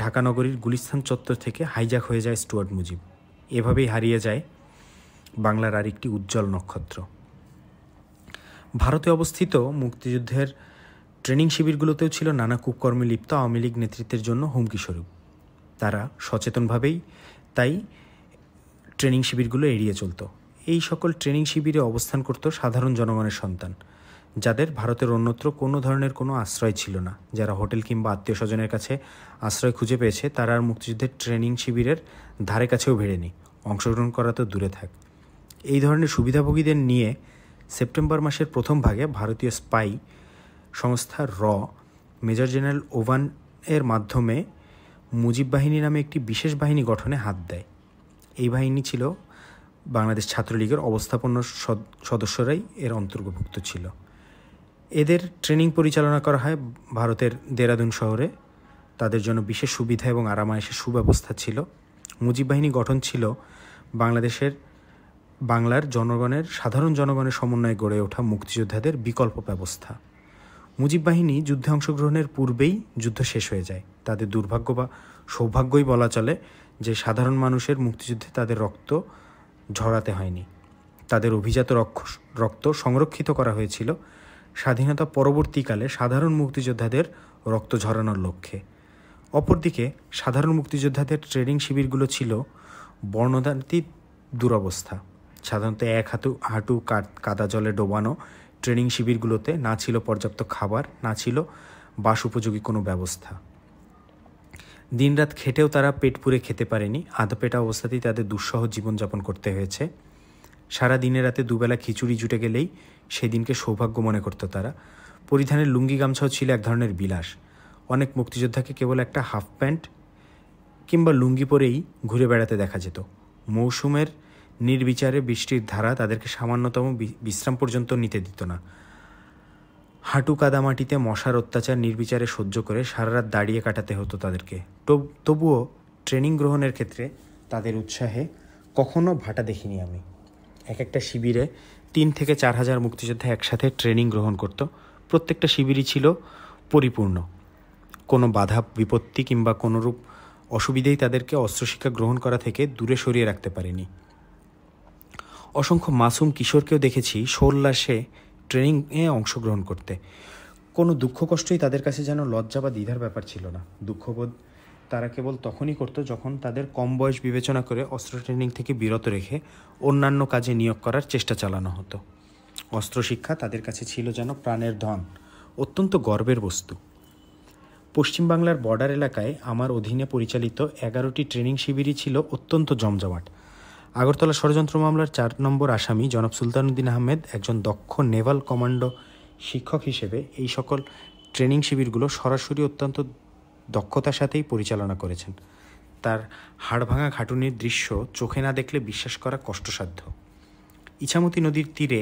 ঢাকা নগরীর গুলিস্তান চত্বর থেকে হাইজ্যাক হয়ে যায় স্টুয়ার্ট মুজিব। এভাবেই হারিয়ে যায় বাংলার আরেকটি উজ্জ্বল নক্ষত্র। ভারতে অবস্থিত মুক্তিযুদ্ধের ট্রেনিং শিবিরগুলোতেও ছিল নানা কুকর্মে লিপ্ত আওয়ামী লীগ নেতৃত্বের জন্য হুমকিস্বরূপ। তারা সচেতনভাবেই তাই ট্রেনিং শিবিরগুলো এড়িয়ে চলত। এই সকল ট্রেনিং শিবিরে অবস্থান করত সাধারণ জনগণের সন্তান, যাদের ভারতের অন্যত্র কোনো ধরনের কোনো আশ্রয় ছিল না। যারা হোটেল কিংবা আত্মীয় স্বজনের কাছে আশ্রয় খুঁজে পেয়েছে, তারা আর মুক্তিযুদ্ধের ট্রেনিং শিবিরের ধারে কাছেও ভেড়েনি, অংশগ্রহণ করা তো দূরে থাক। এই ধরনের সুবিধাভোগীদের নিয়ে সেপ্টেম্বর মাসের প্রথম ভাগে ভারতীয় স্পাই সংস্থা মেজর জেনারেল ওভান এর মাধ্যমে মুজিব বাহিনী নামে একটি বিশেষ বাহিনী গঠনে হাত দেয়। এই বাহিনী ছিল বাংলাদেশ ছাত্রলীগের অবস্থাপন্ন সদস্যরাই এর অন্তর্ভুক্ত ছিল। এদের ট্রেনিং পরিচালনা করা হয় ভারতের দেরাদুন শহরে। তাদের জন্য বিশেষ সুবিধা এবং আরামায়েশের সুব্যবস্থা ছিল। মুজিব বাহিনী গঠন ছিল বাংলার সাধারণ জনগণের সমন্বয়ে গড়ে ওঠা মুক্তিযোদ্ধাদের বিকল্প ব্যবস্থা। মুজিব বাহিনী যুদ্ধে অংশগ্রহণের পূর্বেই যুদ্ধ শেষ হয়ে যায়। তাদের দুর্ভাগ্য বা সৌভাগ্যই বলা চলে যে সাধারণ মানুষের মুক্তিযুদ্ধে তাদের রক্ত ঝরাতে হয়নি। তাদের অভিজাত রক্ত সংরক্ষিত করা হয়েছিল স্বাধীনতা পরবর্তীকালে সাধারণ মুক্তিযোদ্ধাদের রক্ত ঝরানোর লক্ষ্যে। অপরদিকে সাধারণ মুক্তিযোদ্ধাদের ট্রেনিং শিবিরগুলো ছিল বর্ণনাতীত দুরবস্থা। সাধারণত এক হাঁটু কাদা জলে ডোবানো ট্রেনিং শিবিরগুলোতে না ছিল পর্যাপ্ত খাবার, না ছিল বাস উপযোগী কোনো ব্যবস্থা। দিনরাত খেটেও তারা পেট পুরে খেতে পারেনি। আধপেটা অবস্থাতেই তাদের দুঃসহ জীবনযাপন করতে হয়েছে। সারা দিনে রাতে দুবেলা খিচুড়ি জুটে গেলেই সেদিনকে সৌভাগ্য মনে করত তারা। পরিধানের লুঙ্গি গামছাও ছিল এক ধরনের বিলাস। অনেক মুক্তিযোদ্ধাকে কেবল একটা হাফ প্যান্ট কিংবা লুঙ্গি পরেই ঘুরে বেড়াতে দেখা যেত। মৌসুমের নির্বিচারে বৃষ্টির ধারা তাদেরকে সামান্যতম বিশ্রাম পর্যন্ত নিতে দিত না। হাঁটু কাদামাটিতে মশার অত্যাচার নির্বিচারে সহ্য করে সারা রাত দাঁড়িয়ে কাটাতে হতো তাদেরকে। তবুও ট্রেনিং গ্রহণের ক্ষেত্রে তাদের উৎসাহে কখনো ভাটা দেখিনি আমি। একটা শিবিরে ৩ থেকে ৪ হাজার মুক্তিযোদ্ধা একসাথে ট্রেনিং গ্রহণ করত। প্রত্যেকটা শিবিরই ছিল পরিপূর্ণ। কোনো বাধা বিপত্তি কিংবা কোনোরূপ অসুবিধেই তাদেরকে অস্ত্রশিক্ষা গ্রহণ করা থেকে দূরে সরিয়ে রাখতে পারেনি। অসংখ্য মাসুম কিশোরকেও দেখেছি সোল্লাসে ট্রেনিংয়ে অংশগ্রহণ করতে। কোনো দুঃখ কষ্টই তাদের কাছে যেন লজ্জা বা দ্বিধার ব্যাপার ছিল না। দুঃখবোধ তারা কেবল তখনই করত যখন তাদের কম বয়স বিবেচনা করে অস্ত্র ট্রেনিং থেকে বিরত রেখে অন্যান্য কাজে নিয়োগ করার চেষ্টা চালানো হতো। অস্ত্রশিক্ষা তাদের কাছে ছিল যেন প্রাণের ধন, অত্যন্ত গর্বের বস্তু। পশ্চিমবাংলার বর্ডার এলাকায় আমার অধীনে পরিচালিত 11টি ট্রেনিং শিবিরই ছিল অত্যন্ত জমজমাট। আগরতলা ষড়যন্ত্র মামলার 4 নম্বর আসামি জনাব সুলতানুদ্দিন আহমেদ একজন দক্ষ নেভাল কমান্ডো শিক্ষক হিসেবে এই সকল ট্রেনিং শিবিরগুলো সরাসরি অত্যন্ত দক্ষতার সাথেই পরিচালনা করেছেন। তার হাড়ভাঙা খাটুনির দৃশ্য চোখে না দেখলে বিশ্বাস করা কষ্টসাধ্য। ইছামতি নদীর তীরে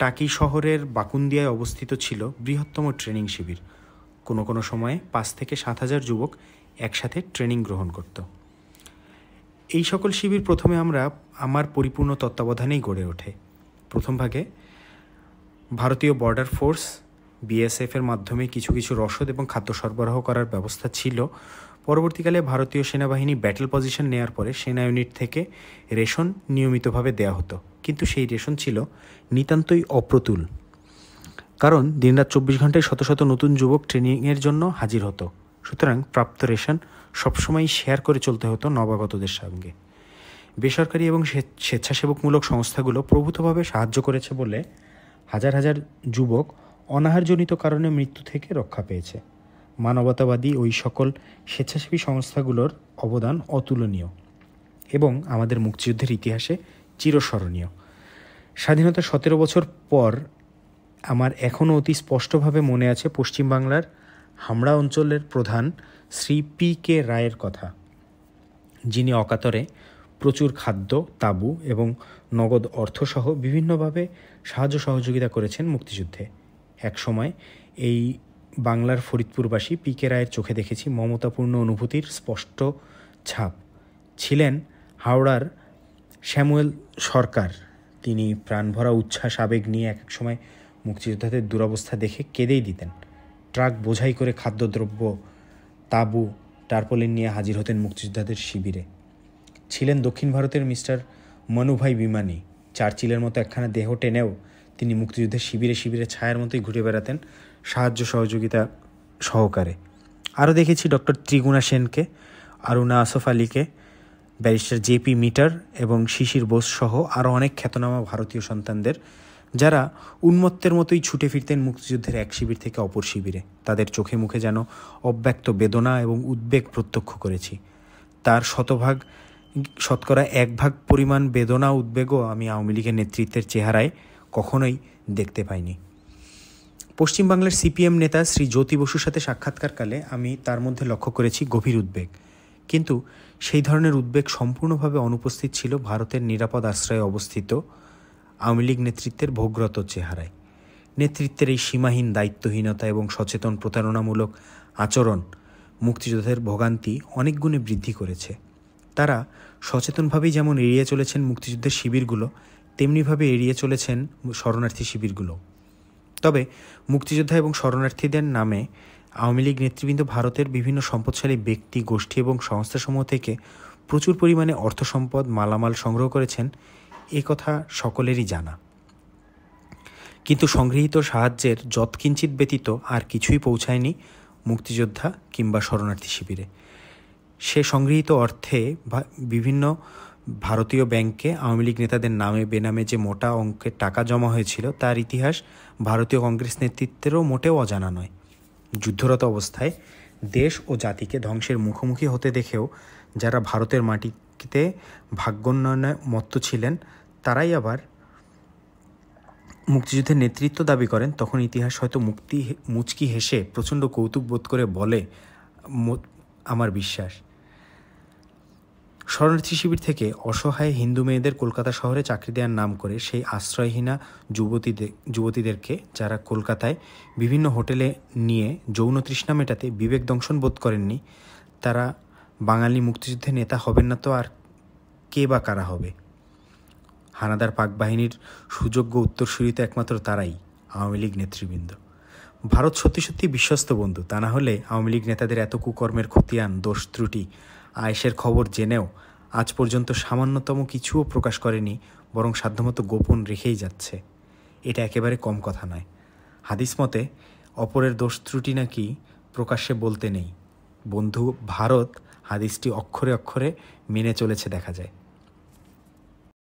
টাকি শহরের বাকুন্দিয়ায় অবস্থিত ছিল বৃহত্তম ট্রেনিং শিবির। কোনো কোনো সময়ে 5 থেকে 7,000 যুবক একসাথে ট্রেনিং গ্রহণ করত। এই সকল শিবির প্রথমে আমার পরিপূর্ণ তত্ত্বাবধানেই গড়ে ওঠে। প্রথম ভাগে ভারতীয় বর্ডার ফোর্স বিএসএফের মাধ্যমে কিছু কিছু রসদ এবং খাদ্য সরবরাহ করার ব্যবস্থা ছিল। পরবর্তীকালে ভারতীয় সেনাবাহিনী ব্যাটেল পজিশন নেয়ার পরে সেনা ইউনিট থেকে রেশন নিয়মিতভাবে দেওয়া হতো, কিন্তু সেই রেশন ছিল নিতান্তই অপ্রতুল, কারণ দিনরাত 24 ঘন্টায় শত শত নতুন যুবক ট্রেনিংয়ের জন্য হাজির হতো। সুতরাং প্রাপ্ত রেশন সবসময় শেয়ার করে চলতে হতো নবাগতদের সঙ্গে। বেসরকারি এবং স্বেচ্ছাসেবকমূলক সংস্থাগুলো প্রভূতভাবে সাহায্য করেছে বলে হাজার হাজার যুবক অনাহারজনিত কারণে মৃত্যু থেকে রক্ষা পেয়েছে। মানবতাবাদী ওই সকল স্বেচ্ছাসেবী সংস্থাগুলোর অবদান অতুলনীয় এবং আমাদের মুক্তিযুদ্ধের ইতিহাসে চিরস্মরণীয়। স্বাধীনতার 17 বছর পর আমার এখনও অতি স্পষ্টভাবে মনে আছে পশ্চিমবাংলার হামড়া অঞ্চলের প্রধান শ্রী পি.কে. রায়ের কথা, যিনি অকাতরে প্রচুর খাদ্য, তাঁবু এবং নগদ অর্থসহ বিভিন্নভাবে সাহায্য সহযোগিতা করেছেন মুক্তিযুদ্ধে। এক সময় এই বাংলার ফরিদপুরবাসী পি.কে. রায়ের চোখে দেখেছি মমতাপূর্ণ অনুভূতির স্পষ্ট ছাপ। ছিলেন হাওড়ার শ্যামুয়েল সরকার। তিনি প্রাণভরা উচ্ছ্বাস আবেগ নিয়ে এক এক সময় মুক্তিযোদ্ধাদের দুরবস্থা দেখে কেঁদেই দিতেন। ট্রাক বোঝাই করে খাদ্যদ্রব্য, তাঁবু, টার্পলিন নিয়ে হাজির হতেন মুক্তিযোদ্ধাদের শিবিরে। ছিলেন দক্ষিণ ভারতের মিস্টার মনুভাই বিমানী। চার্চিলের মতো একখানা দেহ টেনেও তিনি মুক্তিযুদ্ধের শিবিরে শিবিরে ছায়ার মতোই ঘুরে বেড়াতেন সাহায্য সহযোগিতা সহকারে। আরও দেখেছি ডক্টর ত্রিগুণা সেনকে, অরুণা আসফ আলীকে, ব্যারিস্টার জে.পি. মিটার এবং শিশির বোস সহ আরও অনেক খ্যাতনামা ভারতীয় সন্তানদের, যারা উন্মত্তের মতোই ছুটে ফিরতেন মুক্তিযুদ্ধের এক শিবির থেকে অপর শিবিরে। তাদের চোখে মুখে যেন অব্যক্ত বেদনা এবং উদ্বেগ প্রত্যক্ষ করেছি। তার শতকরা 1% পরিমাণ বেদনা উদ্বেগও আমি আওয়ামী লীগের নেতৃত্বের চেহারায় কখনোই দেখতে পাইনি। পশ্চিমবাংলার সিপিএম নেতা শ্রী জ্যোতি বসুর সাথে সাক্ষাৎকারকালে আমি তার মধ্যে লক্ষ্য করেছি গভীর উদ্বেগ, কিন্তু সেই ধরনের উদ্বেগ সম্পূর্ণভাবে অনুপস্থিত ছিল ভারতের নিরাপদ আশ্রয়ে অবস্থিত আওয়ামী লীগ নেতৃত্বের ভোগ্রত চেহারায়। নেতৃত্বের এই সীমাহীন দায়িত্বহীনতা এবং সচেতন প্রতারণামূলক আচরণ মুক্তিযোদ্ধাদের ভোগান্তি অনেক গুণে বৃদ্ধি করেছে। তারা সচেতনভাবেই যেমন এড়িয়ে চলেছেন মুক্তিযুদ্ধের শিবিরগুলো, তেমনিভাবে এড়িয়ে চলেছেন শরণার্থী শিবিরগুলো। তবে মুক্তিযোদ্ধা এবং শরণার্থীদের নামে আওয়ামী লীগ নেতৃবৃন্দ ভারতের বিভিন্ন সম্পদশালী ব্যক্তি, গোষ্ঠী এবং সংস্থাসমূহ থেকে প্রচুর পরিমাণে অর্থ সম্পদ, মালামাল সংগ্রহ করেছেন, এ কথা সকলেরই জানা। কিন্তু সংগৃহীত সাহায্যের যৎকিঞ্চিৎ ব্যতীত আর কিছুই পৌঁছায়নি মুক্তিযোদ্ধা কিংবা শরণার্থী শিবিরে। সে সংগৃহীত অর্থে বিভিন্ন ভারতীয় ব্যাংকে আওয়ামী লীগ নেতাদের নামে বেনামে যে মোটা অঙ্কের টাকা জমা হয়েছিল, তার ইতিহাস ভারতীয় কংগ্রেস নেতৃত্বেরও মোটেও অজানা নয়। যুদ্ধরত অবস্থায় দেশ ও জাতিকে ধ্বংসের মুখোমুখি হতে দেখেও যারা ভারতের মাটিতে ভাগ্যোন্নয়নে মত্ত ছিলেন, তারাই আবার মুক্তিযুদ্ধের নেতৃত্ব দাবি করেন, তখন ইতিহাস হয়তো মুচকি হেসে প্রচণ্ড কৌতুক বোধ করে বলে, আমার বিশ্বাস। শরণার্থী শিবির থেকে অসহায় হিন্দু মেয়েদের কলকাতা শহরে চাকরি দেওয়ার নাম করে সেই আশ্রয়হীনা যুবতীদেরকে যারা কলকাতায় বিভিন্ন হোটেলে নিয়ে যৌন তৃষ্ণা মেটাতে বিবেক দংশন বোধ করেননি, তারা বাঙালি মুক্তিযুদ্ধের নেতা হবেন না তো আর কে বা কারা হবে? হানাদার পাক বাহিনীর সুযোগ্য উত্তরসূরি তো একমাত্র তারাই, আওয়ামী লীগ নেতৃবৃন্দ। ভারত সত্যি সত্যি বিশ্বস্ত বন্ধু, তা না হলে আওয়ামী লীগ নেতাদের এত কুকর্মের খতিয়ান, দোষ ত্রুটি, আয়েশের খবর জেনেও আজ পর্যন্ত সামান্যতম কিছুও প্রকাশ করেনি, বরং সাধ্যমতো গোপন রেখেই যাচ্ছে। এটা একেবারে কম কথা নয়। হাদিস মতে অপরের দোষ ত্রুটি নাকি প্রকাশ্যে বলতে নেই। বন্ধু ভারত হাদিসটি অক্ষরে অক্ষরে মেনে চলেছে দেখা যায়।